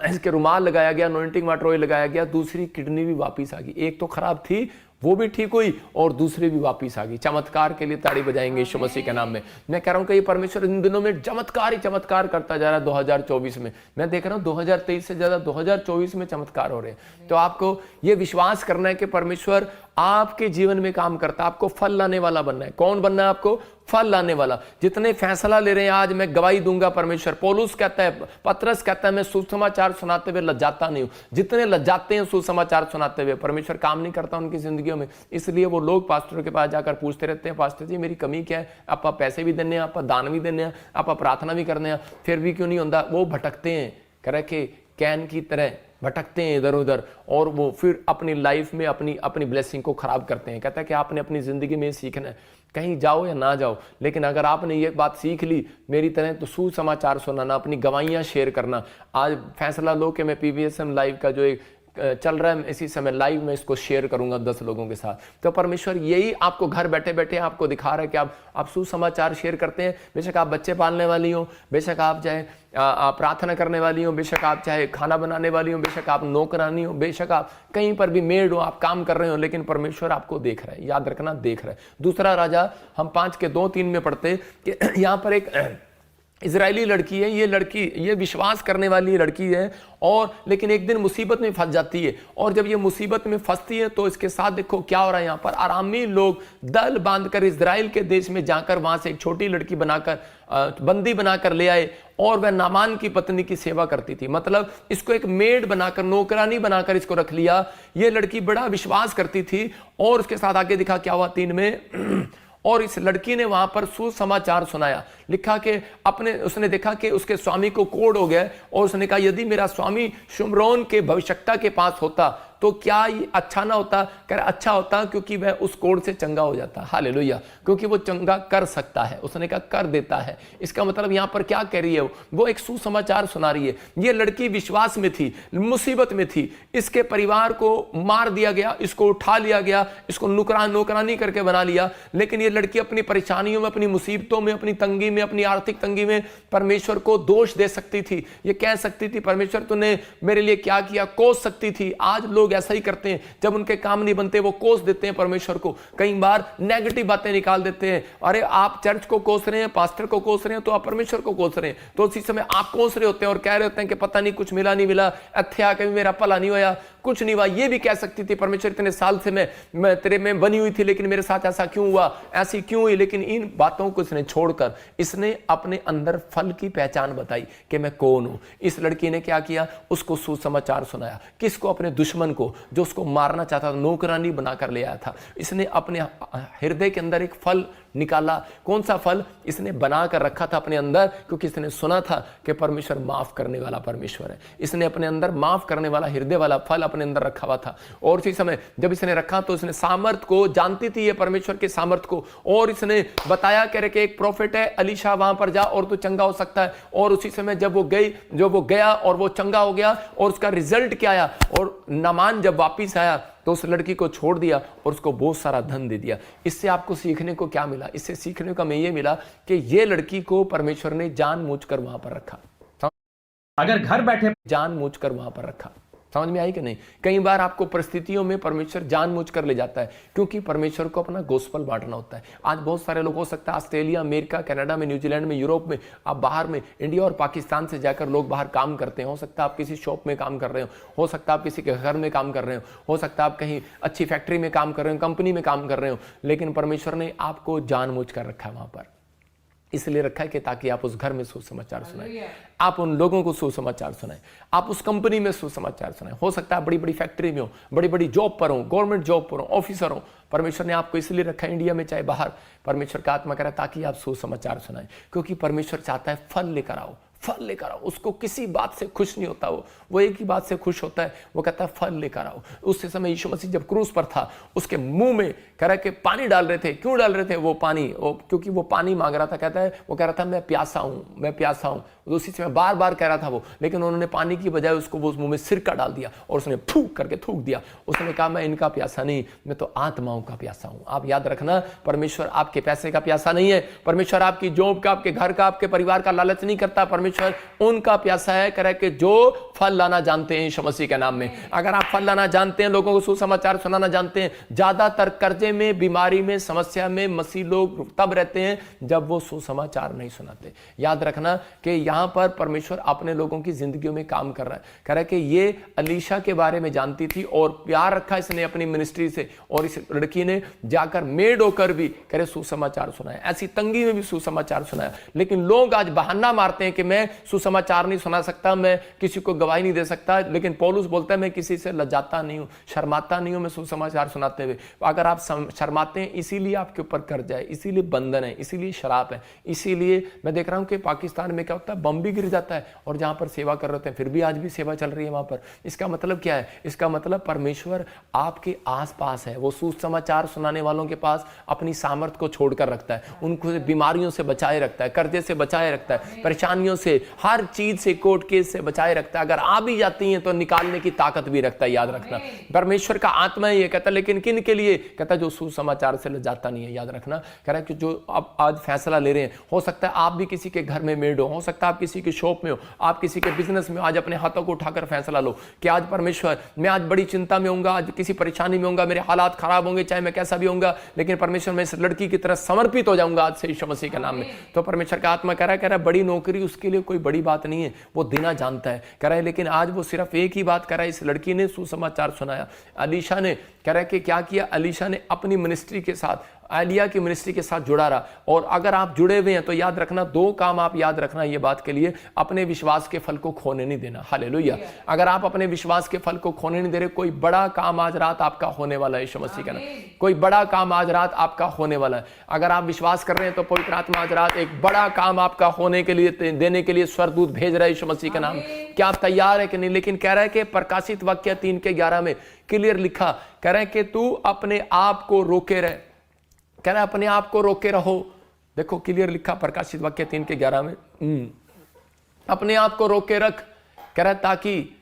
इसके रुमाल लगाया गया, अनॉइंटिंग वाटर ऑयल लगाया गया, दूसरी किडनी भी वापस आ गई। एक तो खराब थी वो भी ठीक हुई और दूसरी भी वापस आ गई। चमत्कार के लिए ताड़ी बजाएंगे यीशु मसीह के नाम में। मैं कह रहा हूं कि ये परमेश्वर इन दिनों में चमत्कार ही चमत्कार करता जा रहा है। 2024 में मैं देख रहा हूं 2023 से ज्यादा 2024 में चमत्कार हो रहे हैं। तो आपको ये विश्वास करना है कि परमेश्वर आपके जीवन में काम करता है। आपको फल लाने वाला बनना है। कौन बनना है आपको? फल लाने वाला। जितने फैसला ले रहे हैं, आज मैं गवाही दूंगा परमेश्वर। पौलुस कहता है, पतरस कहता है, मैं सुसमाचार सुनाते हुए लज्जाता नहीं हूं। जितने लज्जाते हैं सुसमाचार सुनाते हुए, परमेश्वर काम नहीं करता उनकी जिंदगियों में। इसलिए वो लोग पास्टर के पास जाकर पूछते रहते हैं, पास्टर जी मेरी कमी क्या है? आप पैसे भी देने, आप दान भी देने, आप प्रार्थना भी करने, फिर भी क्यों नहीं होता? वो भटकते हैं, कह के कैन की तरह भटकते हैं इधर उधर, और वो फिर अपनी लाइफ में अपनी ब्लेसिंग को खराब करते हैं। कहता है कि आपने अपनी जिंदगी में सीखना है, कहीं जाओ या ना जाओ, लेकिन अगर आपने ये बात सीख ली मेरी तरह, तो सुसमाचार सुनाना, अपनी गवाहियां शेयर करना। आज फैसला लो कि मैं PVSM लाइव का जो एक चल रहा है इसी समय लाइव में इसको शेयर करूंगा 10 लोगों के साथ। तो परमेश्वर यही आपको घर बैठे बैठे आपको दिखा रहा है कि आप सुसमाचार शेयर करते हैं। बेशक आप बच्चे पालने वाली हो, बेशक आप चाहे प्रार्थना करने वाली हो, बेशक आप चाहे खाना बनाने वाली हो, बेशक आप नौकरानी हो, बेशक आप कहीं पर भी मेड हो, आप काम कर रहे हो, लेकिन परमेश्वर आपको देख रहा है। याद रखना, देख रहा है। दूसरा राजा हम 5 के 2-3 में पढ़ते कि यहाँ पर एक इजरायली लड़की है। ये लड़की, ये विश्वास करने वाली लड़की है, और लेकिन एक दिन मुसीबत में फंस जाती है। और जब ये मुसीबत में फंसती है तो इसके साथ देखो क्या हो रहा है। यहाँ पर आरामी लोग दल बांधकर इजराइल के देश में जाकर वहां से एक छोटी लड़की बनाकर बंदी बनाकर ले आए, और वह नामान की पत्नी की सेवा करती थी। मतलब इसको एक मेड बनाकर, नौकरानी बनाकर इसको रख लिया। ये लड़की बड़ा विश्वास करती थी। और उसके साथ आगे दिखा क्या हुआ 3 में और इस लड़की ने वहां पर सुसमाचार सुनाया। लिखा कि उसने देखा कि उसके स्वामी को कोढ़ हो गया, और उसने कहा यदि मेरा स्वामी शुम्रोन के भविष्यवक्ता के पास होता तो क्या ये अच्छा ना होता? कह रहा अच्छा होता, क्योंकि वह उस कोढ़ से चंगा हो जाता। हालेलुया, क्योंकि वो चंगा कर सकता है। उसने कहा कर देता है। इसका मतलब यहां पर क्या कह रही है? वो एक सुसमाचार सुना रही है। ये लड़की विश्वास में थी, मुसीबत में थी, इसके परिवार को मार दिया गया, इसको उठा लिया गया, इसको नौकरानी करके बना लिया। लेकिन ये लड़की अपनी परेशानियों में, अपनी मुसीबतों में, अपनी तंगी में, अपनी आर्थिक तंगी में परमेश्वर को दोष दे सकती थी। ये कह सकती थी परमेश्वर तूने मेरे लिए क्या किया, कोस सकती थी। आज लोग ऐसा ही करते हैं, जब उनके काम नहीं बनते वो कोस देते हैं परमेश्वर को। कई बार नेगेटिव बातें निकाल देते हैं। अरे आप चर्च को कोस रहे हैं, पास्टर को कोस रहे हैं, तो आप परमेश्वर को कोस रहे हैं। तो उसी समय आप कोस रहे होते हैं और कह रहे होते हैं कि पता नहीं कुछ मिला नहीं मिला, अथ्या कभी मेरा भला नहीं होया, कुछ नहीं हुआ। ये भी कह सकती थी परमेश्वर इतने साल से मैं तेरे में बनी हुई थी, लेकिन मेरे साथ ऐसा क्यों हुआ, ऐसी क्यों हुई। लेकिन इन बातों को इसने छोड़कर इसने अपने अंदर फल की पहचान बताई कि मैं कौन हूं। इस लड़की ने क्या किया? उसको सुसमाचार सुनाया। किसको? अपने दुश्मन को, जो उसको मारना चाहता था, नौकरानी बनाकर ले आया था। इसने अपने हृदय के अंदर एक फल निकाला। कौन सा फल? इसने बना कर रखा था अपने अंदर, क्योंकि इसने सुना था कि परमेश्वर माफ करने वाला परमेश्वर है। इसने अपने अंदर माफ करने वाला हृदय वाला फल अपने अंदर रखा हुआ था। और उसी समय जब इसने रखा तो इसने सामर्थ को जानती थी, ये परमेश्वर के सामर्थ को, और इसने बताया कह रहे कि एक प्रॉफिट है अलीशा, वहां पर जा और तू चंगा हो सकता है। और उसी समय जब वो गया और वो चंगा हो गया, और उसका रिजल्ट क्या आया? और नामान जब वापिस आया तो उस लड़की को छोड़ दिया और उसको बहुत सारा धन दे दिया। इससे आपको सीखने को क्या मिला? इससे सीखने को हमें यह मिला कि ये लड़की को परमेश्वर ने जानबूझकर वहां पर रखा। अगर घर बैठे जानबूझकर वहां पर रखा। समझ में आई कि नहीं? कई बार आपको परिस्थितियों में परमेश्वर जानबूझकर ले जाता है, क्योंकि परमेश्वर को अपना गोस्पल बांटना होता है। आज बहुत सारे लोग, हो सकता है ऑस्ट्रेलिया, अमेरिका, कनाडा में, न्यूजीलैंड में, यूरोप में, आप बाहर में, इंडिया और पाकिस्तान से जाकर लोग बाहर काम करते हैं। हो सकता है आप किसी शॉप में काम कर रहे हो सकता है आप किसी के घर में काम कर रहे हो सकता है आप कहीं अच्छी फैक्ट्री में काम कर रहे हो, कंपनी में काम कर रहे हो, लेकिन परमेश्वर ने आपको जानबूझकर रखा है वहां पर। इसलिए रखा है कि ताकि आप उस घर में सुसमाचार सुनाएं, आप उन लोगों को सुसमाचार सुनाएं, आप उस कंपनी में सुसमाचार सुनाएं। हो सकता है बड़ी बड़ी फैक्ट्री में हो, बड़ी बड़ी जॉब पर हो, गवर्नमेंट जॉब पर हो, ऑफिसर हो, परमेश्वर ने आपको इसलिए रखा है इंडिया में चाहे बाहर। परमेश्वर का आत्मा कह रहा है ताकि आप सुसमाचार सुनाएं, क्योंकि परमेश्वर चाहता है फल लेकर आओ, फल लेकर आओ। उसको किसी बात से खुश नहीं होता, वो एक ही बात से खुश होता है, वो कहता है फल लेकर आओ। उस समय यीशु मसीह जब क्रूस पर था, उसके मुंह में कह रहा है कि पानी डाल रहे थे। क्यों डाल रहे थे वो पानी? क्योंकि वो पानी मांग रहा था। कहता है, वो कह रहा था मैं प्यासा हूं, मैं प्यासा हूं। उसी समय बार बार कह रहा था वो, लेकिन उन्होंने पानी की बजाय उसको वो मुंह में सिरका डाल दिया और उसने फूक करके थूक दिया। उसने कहा मैं इनका प्यासा नहीं, मैं तो आत्माओं का प्यासा हूं। आप याद रखना, परमेश्वर आपके पैसे का प्यासा नहीं है, परमेश्वर आपकी जॉब का, आपके घर का, आपके परिवार का लालच नहीं करता। परमेश्वर उनका प्यासा है, कह रहे कि जो फल लाना जानते हैं यीशु मसीह के नाम में। अगर आप फल लाना जानते हैं, लोगों को सुसमाचार सुनाना जानते हैं। ज्यादातर कर्जे में, बीमारी में, समस्या में मसीह लोग तब रहते हैं जब वो सुसमाचार नहीं सुनाते। याद रखना कि यहां पर परमेश्वर अपने लोगों की जिंदगियों में काम कर रहा है। कह रहा है कि ये अलीशा के बारे में जानती थी और प्यार रखा इसने अपनी मिनिस्ट्री से, और इस लड़की ने जाकर मेड होकर भी कह रहे सुसमाचार सुनाया, ऐसी तंगी में भी सुसमाचार सुनाया। लेकिन लोग आज बहाना मारते हैं कि मैं सुसमाचार नहीं सुना सकता, मैं किसी को गवाही नहीं दे सकता। लेकिन पौलुस बोलता है मैं किसी से लजाता नहीं हूं, शर्माता नहीं हूं मैं सुसमाचार सुनाते हुए। अगर आप शर्माते हैं, इसीलिए आपके ऊपर कर्जा है, इसीलिए बंधन है, इसीलिए शराब है। इसीलिए मैं देख रहा हूं कि पाकिस्तान में क्या होता है, बम भी गिर जाता है, और जहां पर सेवा कर रहे होते हैं फिर भी आज भी सेवा चल रही है वहां पर। इसका मतलब क्या है? इसका मतलब परमेश्वर आपके आसपास है। वो सुसमाचार सुनाने वालों के पास अपनी सामर्थ को छोड़कर रखता है, उनको बीमारियों से बचाए रखता है, कर्जे से बचाए रखता है, परेशानियों से, हर चीज से, कोर्ट केस से बचाए रखता है। अगर आ भी जाती हैं तो निकालने की ताकत भी रखता है। याद रखना, परमेश्वर का आत्मा ये कहता है। लेकिन किन के लिए? कहता है जो सुसमाचार से लजाता नहीं है। याद रखना, कह रहा है कि जो अब आज फैसला ले रहे हैं, हो सकता है आप भी किसी के घर में मेड हो सकता है आप किसी की शॉप में हो, आप किसी के बिजनेस में हो। आज अपने हाथों को उठाकर फैसला लो कि आज परमेश्वर, मैं आज बड़ी चिंता में होऊंगा, आज किसी परेशानी में होऊंगा, मेरे हालात खराब होंगे, चाहे मैं कैसा भी होऊंगा, लेकिन परमेश्वर मैं इस लड़की की तरह समर्पित हो जाऊंगा आज से यीशु मसीह के नाम में। तो परमेश्वर का आत्मा कह रहा है बड़ी नौकरी उसके लिए कोई बड़ी बात नहीं है, वो देना जानता है। कह रहा है लेकिन आज वो सिर्फ एक ही बात कर रहा है। इस लड़की ने सुसमाचार सुनाया। अलीशा ने कह रहा है कि क्या किया? अलीशा ने अपनी मिनिस्ट्री के साथ, एलिया की मिनिस्ट्री के साथ जुड़ा रहा। और अगर आप जुड़े हुए हैं तो याद रखना, दो काम आप याद रखना ये बात के लिए, अपने विश्वास के फल को खोने नहीं देना। हालेलुया। अगर आप अपने विश्वास के फल को खोने नहीं दे रहे, कोई बड़ा काम आज रात आपका होने वाला है यीशु मसीह का नाम। कोई बड़ा काम आज रात आपका होने वाला है। अगर आप विश्वास कर रहे हैं तो पवित्र आत्मा आज रात एक बड़ा काम आपका होने के लिए, देने के लिए स्वर्गदूत भेज रहा है यीशु मसीह का नाम। क्या आप तैयार है कि नहीं? लेकिन कह रहा है कि प्रकाशित वाक्य 3:11 में क्लियर लिखा, कह रहा है कि तू अपने आप को रोके रहे। कह रहा है अपने आप को रोके रहो। देखो क्लियर लिखा प्रकाशित वाक्य 3:11 में, अपने आप को रोके रख। कह रहा है ताकि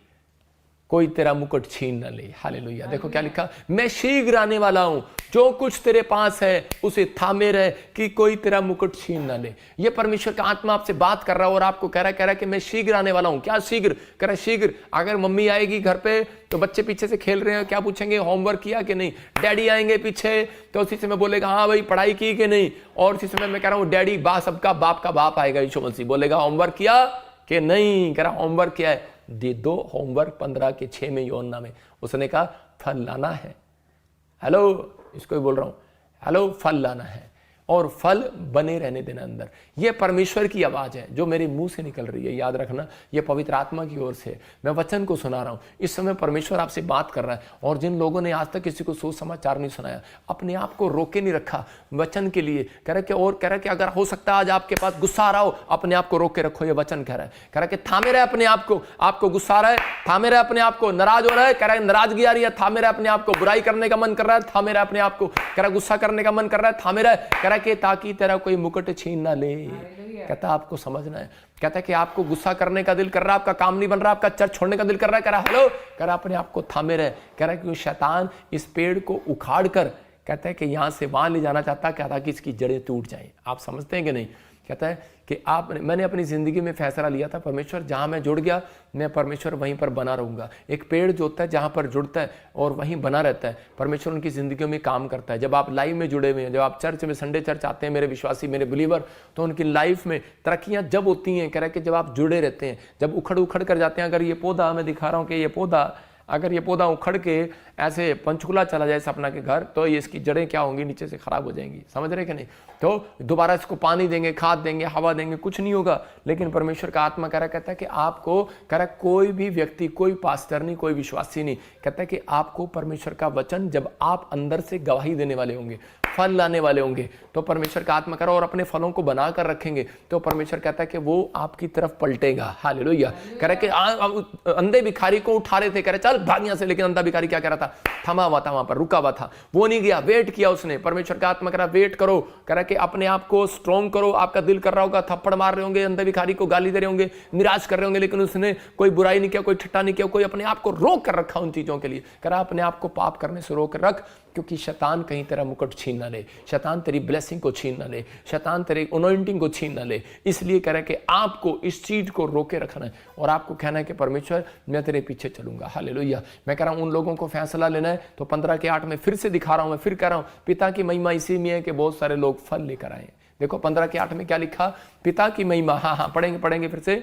कोई तेरा मुकुट छीन न ले। हालेलुया। देखो क्या लिखा, मैं शीघ्र आने वाला हूं, जो कुछ तेरे पास है उसे थामे रहे कि कोई तेरा मुकुट छीन न ले। ये परमेश्वर का आत्मा आपसे बात कर रहा है और आपको कह रहा है कि मैं शीघ्र आने वाला हूं। क्या शीघ्र? कह रहा है शीघ्र। अगर मम्मी आएगी घर पे तो बच्चे पीछे से खेल रहे हैं, क्या पूछेंगे? होमवर्क किया कि नहीं? डैडी आएंगे पीछे तो उसी समय बोलेगा हाँ भाई पढ़ाई की कि नहीं। और उसी समय मैं कह रहा हूं डैडी सबका बाप का बाप आएगा यीशु मसीह, बोलेगा होमवर्क किया कि नहीं? कह रहा होमवर्क किया है, दे दो होमवर्क। 15:6 में यूहन्ना में उसने कहा फल लाना है। हेलो, इसको ही बोल रहा हूं, हेलो, फल लाना है और फल बने रहने देना अंदर। यह परमेश्वर की आवाज है जो मेरे मुंह से निकल रही है। याद रखना, यह पवित्र आत्मा की ओर से मैं वचन को सुना रहा हूं। इस समय परमेश्वर आपसे बात कर रहा है। और जिन लोगों ने आज तक किसी को सुसमाचार नहीं सुनाया, अपने आप को रोके नहीं रखा वचन के लिए, कह रहा है कि अगर हो सकता है आज आपके पास गुस्सा आ रहा हो, अपने आप को रोके रखो। यह वचन कह रहा है कि थामे रहे अपने आप को। आपको गुस्सा आ रहा है, थामे रहे अपने आप को। नाराज हो रहा है, कह रहा है नाराजगी आ रही है, थामे रहे अपने आप को। बुराई करने का मन कर रहा है, थामे रहे अपने आप को। कह रहा है गुस्सा करने का मन कर रहा है, थामे रहे। कह रहा है कि ताकि तेरा कोई मुकुट छीन ना ले। कहता है आपको समझना है। कहता है कि आपको गुस्सा करने का दिल कर रहा है, आपका काम नहीं बन रहा, आपका चर्च छोड़ने का दिल कर रहा है। कह रहा हेलो, कह रहा अपने आप को थामे रहे। कह रहा है कि शैतान इस पेड़ को उखाड़ कर, कहता है कि यहां से वहां ले जाना चाहता है, कहता है कि इसकी जड़ें टूट जाएं। आप समझते हैं कि नहीं? कहता है कि मैंने अपनी जिंदगी में फैसला लिया था, परमेश्वर जहां मैं जुड़ गया, मैं परमेश्वर वहीं पर बना रहूंगा। एक पेड़ जो होता है जहां पर जुड़ता है और वहीं बना रहता है, परमेश्वर उनकी जिंदगियों में काम करता है। जब आप लाइव में जुड़े हुए हैं, जब आप चर्च में संडे चर्च आते हैं, मेरे विश्वासी, मेरे बिलीवर, तो उनकी लाइफ में तरक्कियां जब होती हैं, कह रहा है कि जब आप जुड़े रहते हैं, जब उखड़ कर जाते हैं। अगर ये पौधा मैं दिखा रहा हूं कि ये पौधा अगर ये पौधा उखड़ के ऐसे पंचकुला चला जाए सपना के घर, तो ये इसकी जड़ें क्या होंगी, नीचे से खराब हो जाएंगी। समझ रहे कि नहीं? तो दोबारा इसको पानी देंगे, खाद देंगे, हवा देंगे, कुछ नहीं होगा। लेकिन परमेश्वर का आत्मा कह रहा, कहता है कि आपको, कह रहा कोई भी व्यक्ति, कोई पास्टर नहीं, कोई विश्वासी नहीं, कहता है कि आपको परमेश्वर का वचन, जब आप अंदर से गवाही देने वाले होंगे, फल लाने वाले होंगे, तो परमेश्वर का आत्मा करो और अपने फलों को बना कर रखेंगे, तो परमेश्वर कहता है कि वो आपकी तरफ पलटेगा। हालेलुया। कह रहा कि अंधे भिखारी को उठा रहे थे, कह रहे चल भाग यहां से, लेकिन अंधा भिखारी क्या कह रहा था, थमा हुआ था, वहां पर रुका हुआ था, वो नहीं गया, वेट किया उसने। परमेश्वर का आत्मा कह रहा वेट करो, कह रहा कि अपने आप को स्ट्रॉन्ग करो। आपका दिल कर रहा होगा, थप्पड़ मार रहे होंगे, अंधे भिखारी को गाली दे रहे होंगे, निराश कर रहे होंगे, लेकिन उसने कोई बुराई नहीं किया, कोई ठट्टा नहीं किया, कोई अपने आप को रोक कर रखा उन चीजों के लिए। कह रहा अपने आप को पाप करने से रोक रख, क्योंकि शैतान कहीं तेरा मुकुट छीन ना ले, शैतान तेरी ब्लेसिंग को छीन ना ले, शैतान तेरे अनॉइंटिंग को छीन ना ले। इसलिए कह रहा है कि आपको इस चीज को रोके रखना है और आपको कहना है कि परमेश्वर मैं तेरे पीछे चलूंगा। हालेलुया। मैं कह रहा हूं उन लोगों को फैसला लेना है, तो 15:8 में फिर से दिखा रहा हूं, मैं फिर कह रहा हूं, पिता की महिमा इसी में है कि बहुत सारे लोग फल लेकर आए। देखो 15:8 में क्या लिखा, पिता की महिमा, हाँ पढ़ेंगे फिर से,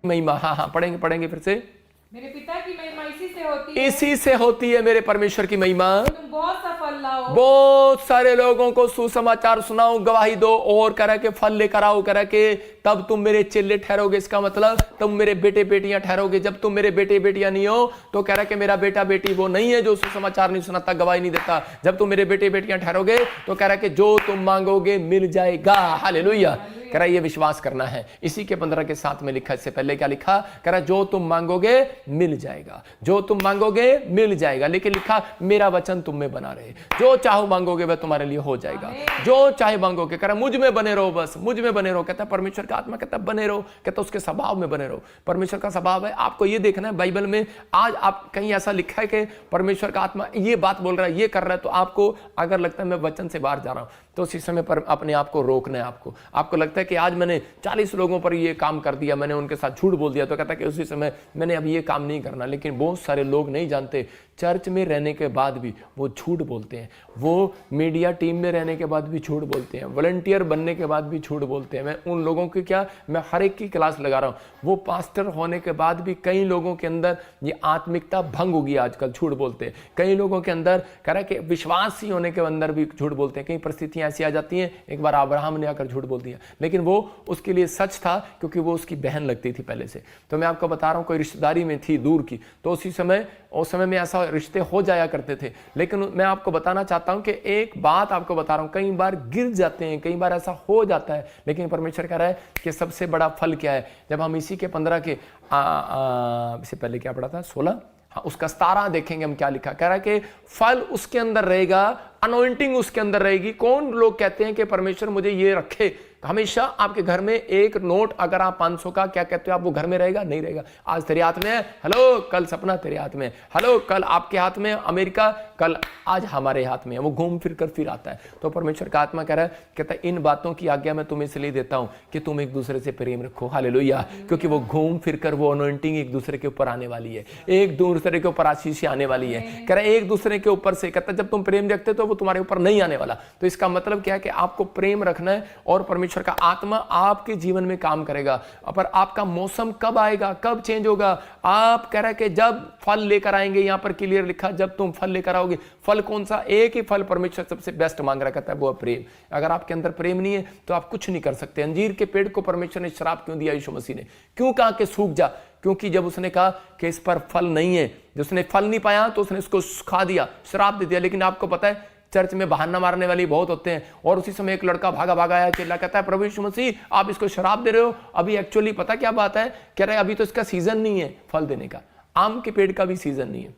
महिमा, हाँ पढ़ेंगे फिर से, मेरे पिता की महिमा इसी से होती है, इसी से होती है मेरे परमेश्वर की महिमा, तुम बहुत सा फल लाओ, बहुत सारे लोगों को सुसमाचार सुनाओ, गवाही दो और कह रहा के फल लेकर आओ, कह रहा के तब तुम मेरे चेले ठहरोगे। इसका मतलब तुम मेरे बेटे बेटियां ठहरोगे। जब तुम मेरे बेटे बेटियां नहीं हो, तो कह रहा कि मेरा बेटा बेटी वो नहीं है जो सुसमाचार नहीं सुनाता, गवाही नहीं देता। जब तुम मेरे बेटे बेटियां ठहरोगे, तो कह रहा कि जो तुम मांगोगे मिल जाएगा। हालेलुया। कह रहा ये विश्वास करना है। इसी के 15:7 में लिखा, इससे पहले क्या लिखा, कह रहा जो तुम मांगोगे मिल जाएगा, जो तुम मांगोगे मिल जाएगा। लेकिन लिखा मेरा वचन तुम में बना रहे, जो चाहो मांगोगे वह तुम्हारे लिए हो जाएगा, जो चाहे मांगोगे। कह रहा मुझ में बने रहो, बस मुझ में बने रहो। कहता परमेश्वर का आत्मा कहता बने रहो, कहता उसके स्वभाव में बने रहो। परमेश्वर का स्वभाव है, आपको ये देखना है बाइबल में आज आप कहीं ऐसा लिखा है कि परमेश्वर का आत्मा ये बात बोल रहा है, ये कर रहा है, तो आपको अगर लगता है मैं वचन से बाहर जा रहा हूं, तो उसी समय पर अपने आप को रोकना है। आपको लगता है कि आज मैंने 40 लोगों पर ये काम कर दिया, मैंने उनके साथ झूठ बोल दिया, तो कहता है कि उसी समय मैंने अब ये काम नहीं करना। लेकिन बहुत सारे लोग नहीं जानते, चर्च में रहने के बाद भी वो झूठ बोलते हैं, वो मीडिया टीम में रहने के बाद भी झूठ बोलते हैं, वॉलंटियर बनने के बाद भी झूठ बोलते हैं। मैं उन लोगों की क्या, मैं हर एक की क्लास लगा रहा हूँ। वो पास्टर होने के बाद भी कई लोगों के अंदर ये आत्मिकता भंग होगी, आजकल झूठ बोलते हैं। कई लोगों के अंदर कह रहा है कि विश्वासी होने के अंदर भी झूठ बोलते हैं। कई परिस्थितियां ऐसी आ जाती हैं, एक बार अब्राहम ने आकर झूठ बोल दिया, लेकिन वो उसके लिए सच था क्योंकि वो उसकी बहन लगती थी पहले से। तो मैं आपको बता रहा हूँ, कोई रिश्तेदारी में थी दूर की, तो उस समय में ऐसा रिश्ते हो जाया करते थे। लेकिन मैं आपको बताना चाहता हूं कि एक बात आपको बता रहा हूं, कई बार गिर जाते हैं, कई बार ऐसा हो जाता है, लेकिन परमेश्वर कह रहा है कि सबसे बड़ा फल क्या है। जब हम इसी के 15 के इससे पहले क्या पढ़ा था 16, हाँ उसका 17 देखेंगे हम क्या लिखा। कह रहा है कि फल उसके अंदर रहेगा, अनॉइंटिंग उसके अंदर रहेगी। कौन लोग कहते हैं कि परमेश्वर मुझे ये रखे, हमेशा आपके घर में एक नोट अगर आप 500 का क्या कहते हो आप, वो घर में रहेगा? नहीं रहेगा। आज तेरे हाथ में है, हेलो, कल सपना तेरे हाथ में, हेलो, कल आपके हाथ में अमेरिका, कल आज हमारे हाथ में है, वो घूम फिर कर फिर आता है। तो परमेश्वर का आत्मा कह रहा है, कहता है इन बातों की आज्ञा मैं तुम्हें इसलिए देता हूं कि तुम एक दूसरे से प्रेम रखो। हालेलुया। क्योंकि वो घूम फिर कर वो अनॉइंटिंग एक दूसरे के ऊपर आने वाली है, एक दूसरे के ऊपर आशीष आने वाली है। कह रहा है एक दूसरे के ऊपर से, कहता है जब तुम प्रेम रखते तो वो तुम्हारे ऊपर नहीं आने वाला। तो इसका मतलब क्या है कि आपको प्रेम रखना है और परमेश्वर का आत्मा आपके जीवन में काम करेगा। पर आपका मौसम कब आएगा, कब चेंज होगा? आप कह रहे हैं कि जब फल लेकर आएंगे, यहां पर क्लियर लिखा जब तुम फल लेकर आओगे। फल कौन सा? एक ही फल परमेश्वर सबसे बेस्ट मांग रहा, कहता है वो है प्रेम। अगर आपके अंदर प्रेम नहीं है तो आप कुछ नहीं कर सकते। अंजीर के पेड़ को परमेश्वर ने श्राप क्यों दिया? यीशु मसीह ने क्यों कहा कि सूख जा? क्योंकि जब उसने कहा कि इस पर फल नहीं है, जब उसने फल नहीं पाया तो उसने इसको सुखा दिया, श्राप दे दिया। लेकिन आपको पता है चर्च में बहाना मारने वाले बहुत होते हैं। और उसी समय एक लड़का भागा आया, चिल्ला, कहता है प्रभु यीशु मसीह आप इसको शराब दे रहे हो। अभी एक्चुअली पता क्या बात है, कह रहे अभी तो इसका सीजन नहीं है फल देने का, आम के पेड़ का भी सीजन नहीं है।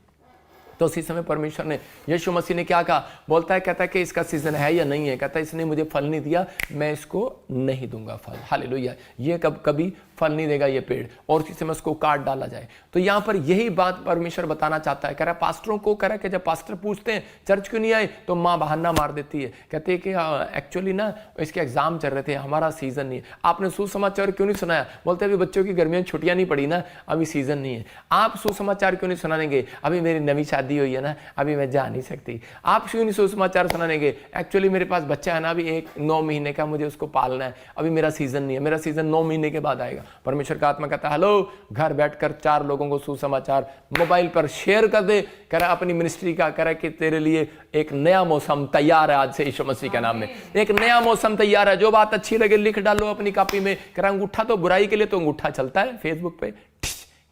तो उसी समय परमेश्वर ने, यीशु मसीह ने क्या कहा? बोलता है, कहता है कि इसका सीजन है या नहीं है? कहता है इसने मुझे फल नहीं दिया, मैं इसको नहीं दूंगा फल। हालेलुया। ये कभी फल नहीं देगा ये पेड़, और उसी समय उसको काट डाला जाए। तो यहां पर यही बात परमेश्वर बताना चाहता है। कह रहा है पास्टरों को, कह रहा है कि जब पास्टर पूछते हैं चर्च क्यों नहीं आए, तो माँ बहाना मार देती है, कहते हैं कि एक्चुअली ना इसके एग्जाम चल रहे थे, हमारा सीजन नहीं है। आपने सुसमाचार क्यों नहीं सुनाया? बोलते अभी बच्चों की गर्मियों में छुट्टियां नहीं पड़ी ना, अभी सीजन नहीं है। आप सुसमाचार क्यों नहीं सुनाएंगे? अभी मेरी नवी शादी शादी हुई है ना, अभी मैं जा नहीं सकती। आप क्यों नहीं सुसमाचार सुनाने गए? एक्चुअली मेरे पास बच्चा है ना, अभी 9 महीने का, मुझे उसको पालना है, अभी मेरा सीजन नहीं है, मेरा सीजन 9 महीने के बाद आएगा। परमेश्वर का आत्मा कहता है हेलो, घर बैठकर 4 लोगों को सुसमाचार मोबाइल पर शेयर कर दे, कह रहा अपनी मिनिस्ट्री का, कह रहा कि तेरे लिए एक नया मौसम तैयार है आज से यीशु मसीह के नाम में। एक नया मौसम तैयार है, जो बात अच्छी लगे लिख डालो अपनी कॉपी में। कह रहा अंगूठा तो बुराई के लिए तो अंगूठा चलता है, फेसबुक पे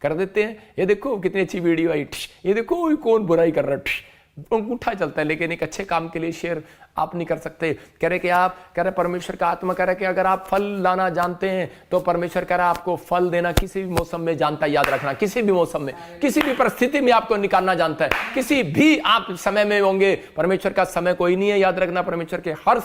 कर देते हैं, ये देखो कितनी अच्छी वीडियो आई, ये देखो कौन बुराई कर रहा है, अंगूठा चलता है। लेकिन एक अच्छे काम के लिए शेयर आप नहीं कर सकते। कह रहे कि आप, कह रहे परमेश्वर का आत्मा कह रहा है कि अगर आप फल लाना जानते हैं तो परमेश्वर कह रहा है आपको फल देना किसी भी मौसम में जानता है। याद रखना, किसी भी मौसम में, किसी भी परिस्थिति में आपको निकालना जानता है। किसी भी आप समय में होंगे, परमेश्वर का समय कोई नहीं है। याद रखना, परमेश्वर के हर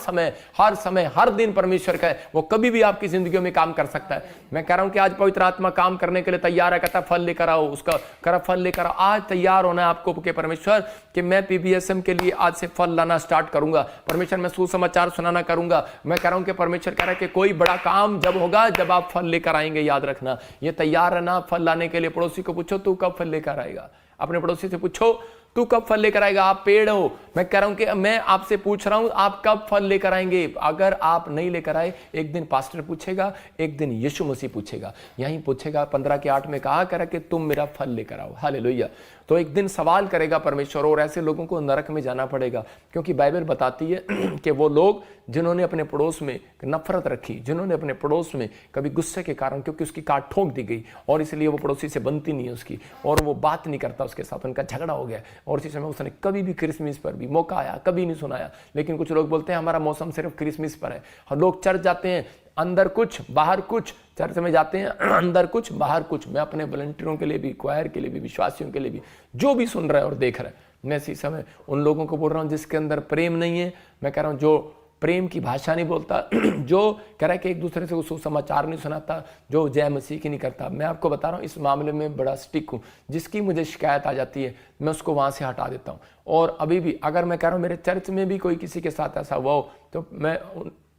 समय हर दिन परमेश्वर का है, वो कभी भी आपकी जिंदगी में काम कर सकता है। मैं कह रहा हूं कि आज पवित्र आत्मा काम करने के लिए तैयार है, कहता फल लेकर आओ, उसका कह रहा फल लेकर आओ। आज तैयार होना है आपको कि परमेश्वर कि मैं पीबीएसएम के लिए आज से फल लाना स्टार्ट करूंगा। परमेश्वर मैं सुसमाचार सुनाना करूंगा। मैं कह रहा हूं कि परमेश्वर कह रहा है कि कोई बड़ा काम जब होगा जब आप फल लेकर आएंगे। याद रखना, ये तैयार रहना फल लाने के लिए। पड़ोसी को पूछो तू कब फल लेकर आएगा, अपने पड़ोसी से पूछो तू कब फल लेकर आएगा। आप पेड़ हो, मैं कह रहा हूं कि मैं आपसे पूछ रहा हूं आप कब फल लेकर आएंगे। अगर आप नहीं लेकर आए, एक दिन पास्टर पूछेगा, एक दिन यीशु मसीह पूछेगा, यहीं पूछेगा। 15:8 में कहा करा कि तुम मेरा फल लेकर आओ। हालेलुया। तो एक दिन सवाल करेगा परमेश्वर, और ऐसे लोगों को नरक में जाना पड़ेगा, क्योंकि बाइबल बताती है कि वो लोग जिन्होंने अपने पड़ोस में नफरत रखी, जिन्होंने अपने पड़ोस में कभी गुस्से के कारण, क्योंकि उसकी काट ठोक दी गई और इसलिए वो पड़ोसी से बनती नहीं है उसकी, और वो बात नहीं करता उसके साथ, उनका झगड़ा हो गया, और इसी समय उसने कभी भी क्रिसमस पर भी मौका आया कभी नहीं सुनाया। लेकिन कुछ लोग बोलते हैं हमारा मौसम सिर्फ क्रिसमस पर है। और लोग चर्च जाते हैं, अंदर कुछ बाहर कुछ, चर्च में जाते हैं अंदर कुछ बाहर कुछ। मैं अपने वॉलंटियरों के लिए भी, क्वायर के लिए भी, विश्वासियों के लिए भी, जो भी सुन रहा है और देख रहा है, मैं इसी समय उन लोगों को बोल रहा हूं जिसके अंदर प्रेम नहीं है। मैं कह रहा हूं जो प्रेम की भाषा नहीं बोलता, जो कह रहा है कि एक दूसरे से सुसमाचार नहीं सुनाता, जो जय मसीह की नहीं करता। मैं आपको बता रहा हूँ इस मामले में बड़ा स्टिक हूँ। जिसकी मुझे शिकायत आ जाती है मैं उसको वहाँ से हटा देता हूँ। और अभी भी अगर मैं कह रहा हूँ मेरे चर्च में भी कोई किसी के साथ ऐसा हुआ हो तो मैं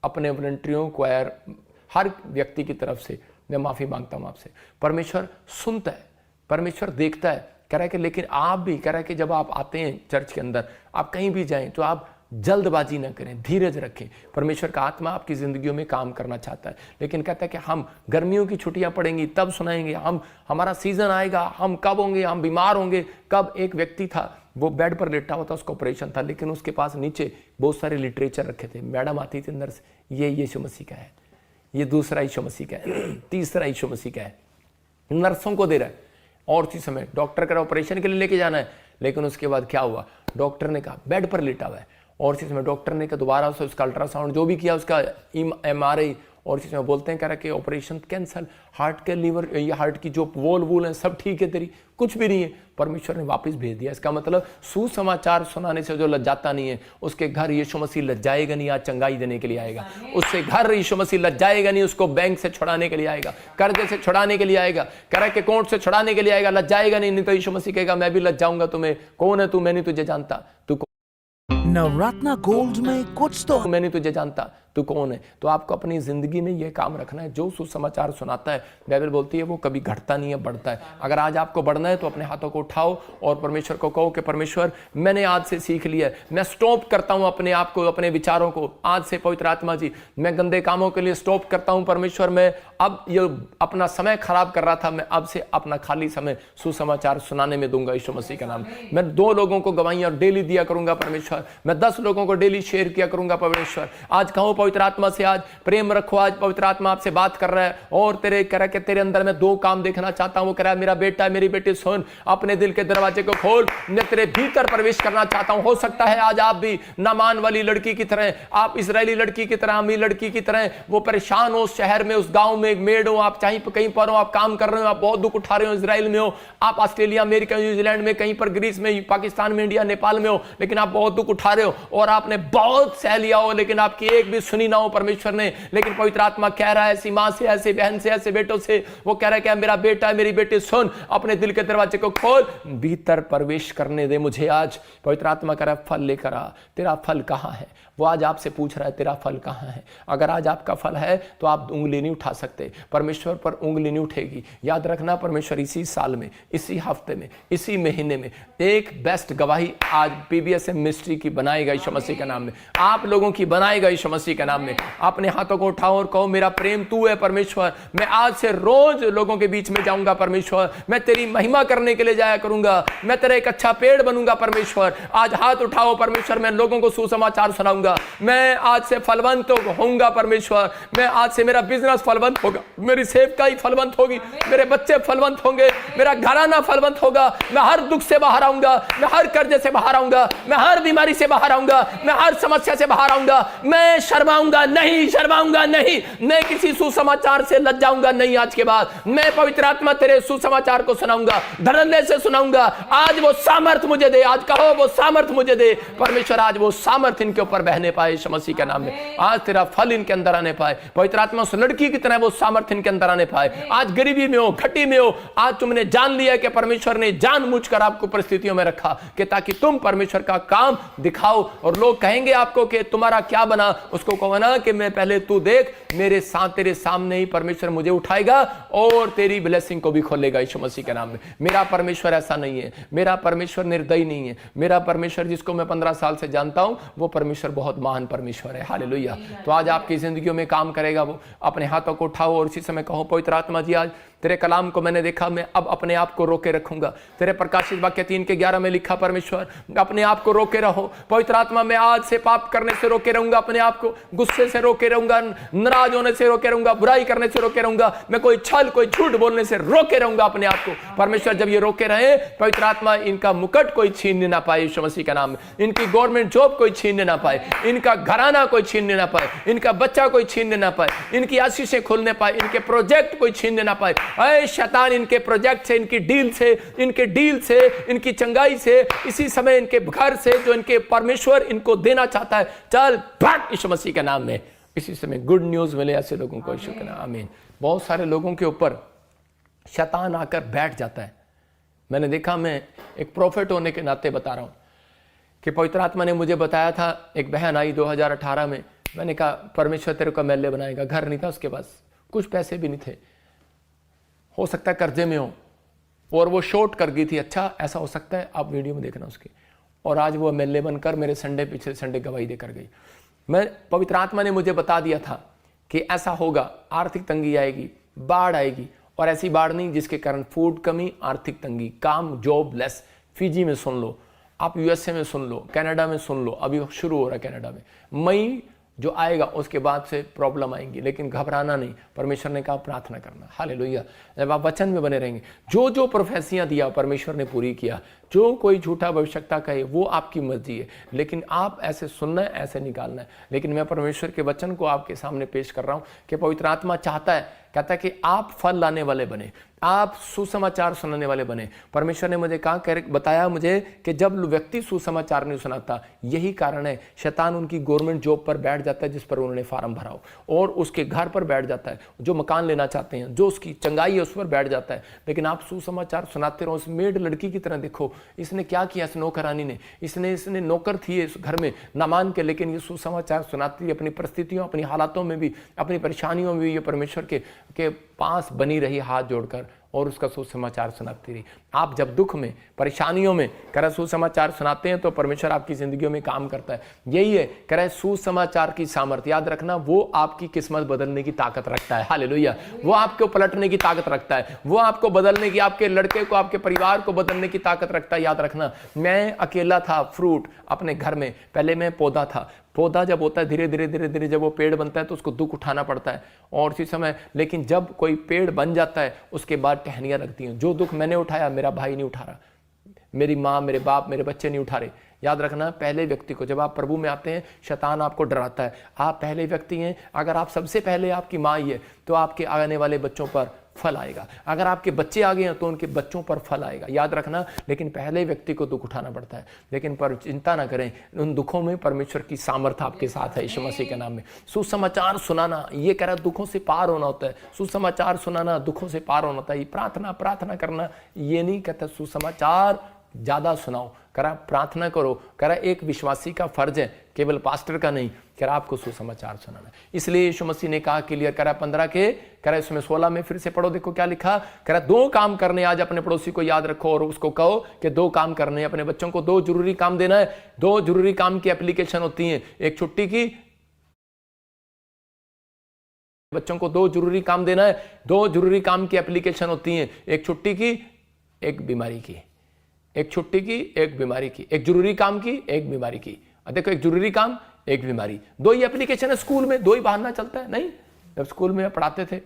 अपने वॉलंटियरों, क्वायर, हर व्यक्ति की तरफ से मैं माफ़ी मांगता हूँ आपसे। परमेश्वर सुनता है, परमेश्वर देखता है। कह रहा है कि लेकिन आप भी, कह रहा है कि जब आप आते हैं चर्च के अंदर, आप कहीं भी जाएं तो आप जल्दबाजी ना करें, धीरज रखें। परमेश्वर का आत्मा आपकी जिंदगियों में काम करना चाहता है, लेकिन कहता है कि हम गर्मियों की छुट्टियां पड़ेंगी तब सुनाएंगे, हमारा सीजन आएगा, हम कब होंगे, हम बीमार होंगे कब। एक व्यक्ति था, वो बेड पर लेटा हुआ था, उसका ऑपरेशन था, लेकिन उसके पास नीचे बहुत सारे लिटरेचर रखे थे। मैडम आती थी अंदर से, ये यीशु मसीह का है, ये दूसरा यीशु मसीह का है, तीसरा यीशु मसीह का है, नर्सों को दे रहा है। और उसी समय डॉक्टर का ऑपरेशन के लिए लेके जाना है, लेकिन उसके बाद क्या हुआ, डॉक्टर ने कहा बेड पर लेटा हुआ है, और इसी समय डॉक्टर ने कहा दोबारा से उसका अल्ट्रासाउंड जो भी किया, उसका MRI, और इसी समय बोलते हैं कह रहा कि ऑपरेशन कैंसल, हार्ट के लीवर, ये हार्ट की जो वोल हैं सब ठीक है, तेरी कुछ भी नहीं है। परमेश्वर ने वापस भेज दिया। इसका मतलब सुसमाचार सुनाने से जो लज्जाता नहीं है, उसके घर यीशु मसीह लज्जाएगा नहीं, आज चंगाई देने के लिए आएगा। उससे घर यीशु मसीह लज्जाएगा नहीं, उसको बैंक से छुड़ाने के लिए आएगा, कर्जे से छुड़ाने के लिए आएगा, कह रहा है कि कोर्ट से छुड़ाने के लिए आएगा, लज्जाएगा नहीं। तो यीशु मसीह कहेगा मैं भी लज्जाऊंगा तुम्हें, कौन है तू, मैं नहीं तुझे जानता, तू नवरत्न गोल्ड में कुछ तो मैं नहीं तुझे जानता, तू कौन है। तो आपको अपनी जिंदगी में यह काम रखना है, जो सुसमाचार सुनाता है, बाइबल बोलती है वो कभी घटता नहीं है, बढ़ता है। अगर आज आपको बढ़ना है तो अपने हाथों को उठाओ और परमेश्वर को कहो कि परमेश्वर मैंने आज से सीख लिया है, मैं स्टॉप करता हूं अपने आप को, अपने विचारों को। आज से पवित्र आत्मा जी मैं गंदे कामों के लिए स्टॉप करता हूं। परमेश्वर मैं अब ये अपना समय खराब कर रहा था, मैं अब से अपना खाली समय सुसमाचार सुनाने में दूंगा यीशु मसीह का नाम। मैं 2 लोगों को गवाहियां डेली दिया करूंगा परमेश्वर, मैं 10 लोगों को डेली शेयर किया करूंगा परमेश्वर। आज कहो पवित्र आत्मा से, आज प्रेम रखो, आज पवित्र आत्मा आपसे बात कर रहा है और तेरे कह रहा कि तेरे अंदर मैं 2 काम देखना चाहता हूं। वो कह रहा है मेरा बेटा, मेरी बेटी सुन, अपने दिल के दरवाजे को खोल, मैं तेरे भीतर प्रवेश करना चाहता हूं। हो सकता है आज आप भी नामान वाली लड़की की तरह, आप इजरायली लड़की की तरह, अमीर लड़की की तरह वो परेशान हो, उस शहर में, उस गांव में, एक मेड हो, आप चाहे कहीं पर हो, आप काम कर रहे हो, आप बहुत दुख उठा रहे हो, इजराइल में हो, आप ऑस्ट्रेलिया, अमेरिका, न्यूजीलैंड में, कहीं पर ग्रीस में, पाकिस्तान में, इंडिया, नेपाल में हो, लेकिन आप बहुत दुख उठा रहे हो और आपने बहुत सह लिया हो, लेकिन आपकी एक भी सुनी ना हो परमेश्वर ने, लेकिन पवित्र आत्मा कह रहा है ऐसी माँ से, ऐसे बहन से, ऐसे बेटों से, वो कह रहा है कि मेरा बेटा मेरी बेटी सुन, अपने दिल के दरवाजे को खोल, भीतर प्रवेश करने दे मुझे। आज पवित्र आत्मा कह रहा है फल लेकर आ, तेरा फल कहाँ है? वो आज आपसे पूछ रहा है तेरा फल कहाँ है? अगर आज आपका फल है तो आप उंगली नहीं उठा सकते, परमेश्वर पर उंगली नहीं उठेगी। याद रखना, परमेश्वर इसी साल में, इसी हफ्ते में, इसी महीने में एक बेस्ट गवाही आज पीबीएसएम मिनिस्ट्री की बनाएगा यीशु मसीह के नाम में, आप लोगों की बनाएगा यीशु मसीह के नाम में। अपने हाथों को उठाओ और कहो मेरा प्रेम तू है परमेश्वर, मैं आज से रोज लोगों के बीच में जाऊंगा परमेश्वर, मैं तेरी महिमा करने के लिए जाया करूंगा, मैं तेरा एक अच्छा पेड़ बनूंगा परमेश्वर। आज हाथ उठाओ परमेश्वर, मैं लोगों को सुसमाचार सुनाऊंगा, मैं आज से फलवंत होऊंगा परमेश्वर, मैं आज से मेरा बिजनेस फलवंत होगा, मेरी सेवकाई फलवंत होगी, मेरे बच्चे फलवंत होंगे, मेरा घराना फलवंत होगा, मैं हर दुख से बाहर आऊंगा, मैं हर कर्जे से बाहर आऊंगा, मैं हर बीमारी से बाहर आऊंगा, मैं हर समस्या से बाहर आऊंगा, मैं शर्माऊंगा नहीं, शर्माऊंगा नहीं, मैं किसी सुसमाचार से लज्जाऊंगा नहीं। आज के बाद मैं पवित्र आत्मा तेरे सुसमाचार को सुनाऊंगा, धड़ल्ले से सुनाऊंगा। आज वो सामर्थ मुझे दे, आज कहो वो सामर्थ मुझे दे परमेश्वर, आज वो सामर्थ इनके ऊपर बहने पाए यीशु मसीह के नाम में। आज तेरा फल इनके अंदर आने पाए पवित्र आत्मा, उस लड़की की तरह वो सामर्थ इनके अंदर आने पाए। आज गरीबी में हो, घटी में हो, आज तुमने जान लिया कि परमेश्वर ने जानबूझकर आपको परिस्थितियों में रखा कि ताकि तुम परमेश्वर का काम दिखाओ, और लोग कहेंगे आपको कि तुम्हारा क्या बना, उसको कहो ना कि मैं पहले तू देख, मेरे साथ तेरे सामने ही परमेश्वर मुझे उठाएगा और तेरी ब्लेसिंग को भी खोलेगा यीशु मसीह के नाम में। मेरा परमेश्वर ऐसा नहीं है, मेरा परमेश्वर निर्दयी नहीं है, मेरा परमेश्वर जिसको मैं 15 साल से जानता हूं वो परमेश्वर बहुत महान परमेश्वर है। हालेलुया। तो आज आपकी जिंदगियों में काम करेगा वो। अपने हाथों को उठाओ और इसी समय कहो पवित्र आत्मा जी, आज तेरे कलाम को मैंने देखा, मैं अब अपने आप को रोके रखूंगा। तेरे प्रकाशित वाक्य 3:11 में लिखा परमेश्वर अपने आप को रोके रहो। पवित्र आत्मा मैं आज से पाप करने से रोके रहूंगा, अपने आप को गुस्से से रोके रहूंगा, नाराज होने से रोके रहूंगा, बुराई करने से रोके रहूंगा, मैं कोई छल कोई झूठ बोलने से रोके रहूंगा अपने आप को। परमेश्वर जब ये रोके रहे पवित्र आत्मा, इनका मुकुट कोई छीनने ना पाए यीशु मसीह का नाम में, इनकी गवर्नमेंट जॉब कोई छीनने ना पाए, इनका घराना कोई छीनने ना पाए, इनका बच्चा कोई छीनने ना पाए, इनकी आशीषें खुलने पाए, इनके प्रोजेक्ट कोई छीनने ना पाए। ऐ शैतान इनके प्रोजेक्ट से, इनकी डील से, इनकी चंगाई से, इसी समय इनके घर से जो इनके परमेश्वर इनको देना चाहता है, चल भाग यीशु मसीह के नाम में। इसी समय गुड न्यूज मिले ऐसे लोगों को यीशु के नाम, आमीन। बहुत सारे लोगों के ऊपर शैतान आकर बैठ जाता है। मैंने देखा, मैं एक प्रॉफिट होने के नाते बता रहा हूं कि पवित्र आत्मा ने मुझे बताया था, एक बहन आई 2018 में, मैंने कहा परमेश्वर तेरे को एमएलए बनाएगा। घर नहीं था उसके पास, कुछ पैसे भी नहीं थे, हो सकता है कर्जे में हो, और वो शॉर्ट कर गई थी। अच्छा ऐसा हो सकता है, आप वीडियो में देखना उसकी। और आज वो एमएलए बनकर मेरे पिछले संडे गवाही देकर गई। मैं पवित्र आत्मा ने मुझे बता दिया था कि ऐसा होगा, आर्थिक तंगी आएगी, बाढ़ आएगी, और ऐसी बाढ़ नहीं जिसके कारण फूड कमी, आर्थिक तंगी, काम जॉब लेस। फिजी में सुन लो, आप यूएसए में सुन लो, कनाडा में सुन लो, अभी शुरू हो रहा है कनाडा में। मई जो आएगा उसके बाद से प्रॉब्लम आएंगी, लेकिन घबराना नहीं। परमेश्वर ने कहा प्रार्थना करना। हालेलुया। जब आप वचन में बने रहेंगे, जो जो प्रोफेसियां दिया परमेश्वर ने पूरी किया। जो कोई झूठा भविष्यता कहे वो आपकी मर्जी है, लेकिन आप ऐसे सुनना है, ऐसे निकालना है। लेकिन मैं परमेश्वर के वचन को आपके सामने पेश कर रहा हूं कि पवित्र आत्मा चाहता है, कहता है कि आप फल लाने वाले बने, आप सुसमाचार सुनाने वाले बने। परमेश्वर ने मुझे कहा, बताया मुझे कि जब व्यक्ति सुसमाचार नहीं सुनाता, यही कारण है शैतान उनकी गवर्नमेंट जॉब पर बैठ जाता है जिस पर उन्होंने फार्म भरा हो, और उसके घर पर बैठ जाता है, जो मकान लेना चाहते हैं, जो उसकी चंगाई है उस पर बैठ जाता है। लेकिन आप सुसमाचार सुनाते रहो। उस मेड लड़की की तरह देखो, इसने क्या किया, इस नौकरानी ने, इसने नौकर थी इस घर में नामान के, लेकिन ये सुसमाचार सुनाती है अपनी परिस्थितियों, अपनी हालातों में भी, अपनी परेशानियों में भी ये परमेश्वर के पास बनी रही हाथ जोड़कर, और उसका सुसमाचार सुनाती रही। आप जब दुख में, परेशानियों में कह सुसमाचार सुनाते हैं तो परमेश्वर आपकी जिंदगियों में काम करता है। यही है कह रहे सुसमाचार की सामर्थ्य। याद रखना, वो आपकी किस्मत बदलने की ताकत रखता है। हालेलुया। वो आपको पलटने की ताकत रखता है, वो आपको बदलने की, आपके लड़के को, आपके परिवार को बदलने की ताकत रखता है। याद रखना, मैं अकेला था फ्रूट अपने घर में, पहले मैं पौधा था। पौधा जब होता है धीरे धीरे जब वो पेड़ बनता है तो उसको दुख उठाना पड़ता है, और उसी समय, लेकिन जब कोई पेड़ बन जाता है उसके बाद टहनियाँ लगती हैं। जो दुख मैंने उठाया मेरा भाई नहीं उठा रहा, मेरी माँ, मेरे बाप, मेरे बच्चे नहीं उठा रहे। याद रखना, पहले व्यक्ति को, जब आप प्रभु में आते हैं शैतान आपको डराता है। आप पहले व्यक्ति हैं। अगर आप सबसे पहले आपकी माँ ही है तो आपके आने वाले बच्चों पर फल आएगा। अगर आपके बच्चे आ गए हैं तो उनके बच्चों पर फल आएगा, याद रखना। लेकिन पहले व्यक्ति को दुख उठाना पड़ता है, लेकिन पर चिंता ना करें, उन दुखों में परमेश्वर की सामर्थ्य आपके साथ है यीशु मसीह के नाम में। सुसमाचार सुनाना, ये कह रहा दुखों से पार होना होता है। सुसमाचार सुनाना दुखों से पार होना होता है। प्रार्थना करना ये नहीं कहता सुसमाचार ज्यादा सुनाओ, करा प्रार्थना करो, करा एक विश्वासी का फर्ज है, केवल पास्टर का नहीं, करा आपको सुसमाचार सुनाना। इसलिए यीशु मसीह ने कहा क्लियर करा 15 के, करा इसमें 16 में फिर से पढ़ो, देखो क्या लिखा, करा 2 काम करने, आज अपने पड़ोसी को याद रखो और उसको कहो कि 2 काम करने, अपने बच्चों को 2 जरूरी काम देना है। 2 जरूरी काम की एप्लीकेशन होती है, एक छुट्टी की, बच्चों को 2 जरूरी काम देना है। 2 जरूरी काम की एप्लीकेशन होती है, एक छुट्टी की, एक बीमारी की। एक छुट्टी की, एक बीमारी की, एक जरूरी काम की, एक बीमारी की। देखो एक जरूरी काम, एक बीमारी, 2 ही एप्लीकेशन है। स्कूल में 2 ही बहाना चलता है नहीं? जब स्कूल में पढ़ाते थे,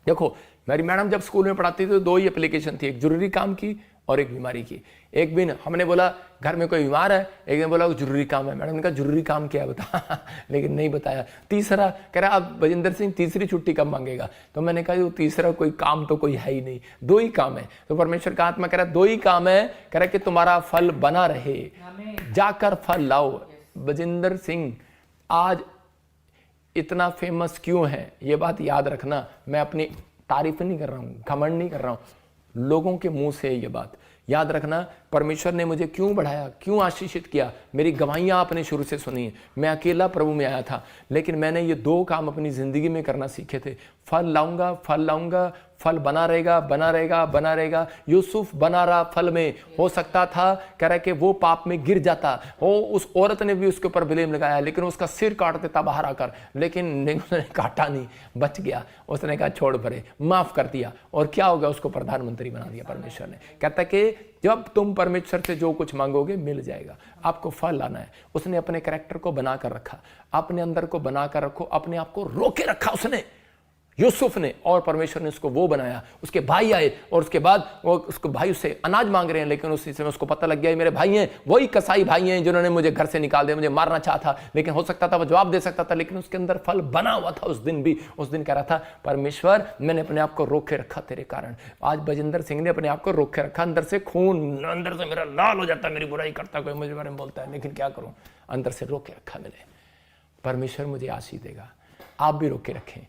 देखो मेरी मैडम जब स्कूल में पढ़ाती थी तो 2 ही एप्लीकेशन थी, एक जरूरी काम की और एक बीमारी की। एक दिन हमने बोला घर में कोई बीमार है, एक दिन बोला जरूरी काम है। मैडम ने कहा जरूरी काम क्या है बता लेकिन नहीं बताया। तीसरा कह रहा अब बजिंदर सिंह तीसरी छुट्टी कब मांगेगा? तो मैंने कहा तीसरा कोई काम तो कोई है ही नहीं, 2 ही काम है। तो परमेश्वर का आत्मा कह रहा 2 ही काम है, कह रहा कि तुम्हारा फल बना रहे, जाकर फल लाओ। बजिंदर सिंह आज इतना फेमस क्यों है, ये बात याद रखना। मैं अपनी तारीफ नहीं कर रहा हूं, घमंड नहीं कर रहा हूं, लोगों के मुंह से ये बात याद रखना। परमेश्वर ने मुझे क्यों बढ़ाया, क्यों आशीषित किया, मेरी गवाहियां आपने शुरू से सुनी है। मैं अकेला प्रभु में आया था, लेकिन मैंने ये 2 काम अपनी जिंदगी में करना सीखे थे। फल लाऊंगा, फल बना रहेगा, बना रहेगा, बना रहेगा। यूसुफ बना रहा फल में। हो सकता था कह रहा कि वो पाप में गिर जाता, वो उस औरत ने भी उसके ऊपर ब्लेम लगाया, लेकिन उसका सिर काट देता बाहर आकर, लेकिन उसने काटा नहीं, बच गया। उसने कहा छोड़ भरे, माफ कर दिया, और क्या होगा, उसको प्रधानमंत्री बना दिया परमेश्वर ने। कहता कि जब तुम परमेश्वर से जो कुछ मांगोगे मिल जाएगा, आपको फल लाना है। उसने अपने कैरेक्टर को बनाकर रखा, अपने अंदर को बनाकर रखो, अपने आप को रोके रखा उसने, यूसुफ ने, और परमेश्वर ने उसको वो बनाया। उसके भाई आए और उसके बाद वो उसको भाई उससे अनाज मांग रहे हैं, लेकिन उसी समय उसको पता लग गया मेरे भाई हैं, वही कसाई भाई हैं जिन्होंने मुझे घर से निकाल दिया, मुझे मारना चाहा। लेकिन हो सकता था वो जवाब दे सकता था, लेकिन उसके अंदर फल बना हुआ था। उस दिन भी, उस दिन कह रहा था परमेश्वर मैंने अपने आप को रोके रखा तेरे कारण। आज बजिंदर सिंह ने अपने आप को रोके रखा, अंदर से खून अंदर से मेरा लाल हो जाता, मेरी बुराई करता कोई मुझे बारे में बोलता है, लेकिन क्या करूं, अंदर से रोके रखा मैंने। परमेश्वर मुझे आशीष देगा, आप भी रोके रखें,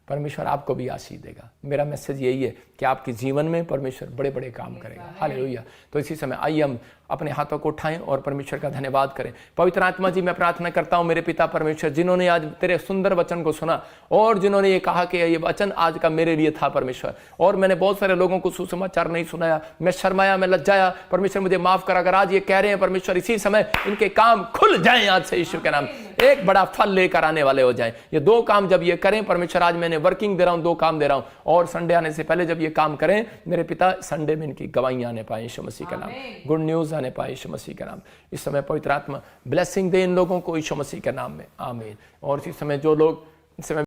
परमेश्वर आपको भी आशीष देगा। मेरा मैसेज यही है कि आपके जीवन में परमेश्वर बड़े बड़े काम करेगा। हालेलुया। तो इसी समय आइए हम अपने हाथों को उठाएं और परमेश्वर का धन्यवाद करें। पवित्र आत्मा जी, मैं प्रार्थना करता हूं मेरे पिता परमेश्वर, जिन्होंने आज तेरे सुंदर वचन को सुना और जिन्होंने ये कहा कि ये वचन आज का मेरे लिए था परमेश्वर, और मैंने बहुत सारे लोगों को सुसमाचार नहीं सुनाया, मैं शर्माया, मैं लज्जाया, परमेश्वर मुझे माफ कर। अगर आज ये कह रहे हैं परमेश्वर, इसी समय इनके काम खुल जाएं आज से यीशु के नाम, एक बड़ा फल लेकर आने वाले हो जाएं। ये 2 काम जब ये करें परमेश्वर, आज मैंने वर्किंग दे रहा हूं, 2 काम दे रहा हूं, और संडे आने से पहले जब ये काम करें मेरे पिता, संडे में इनकी गवाहियां आने पाए यीशु मसीह का नाम, गुड न्यूज आने पाए यीशु मसीह का नाम। इस समय पवित्र आत्मा ब्लेसिंग दे इन लोगों को यीशु मसीह के नाम में, आमीन। और इसी समय जो लोग इस समय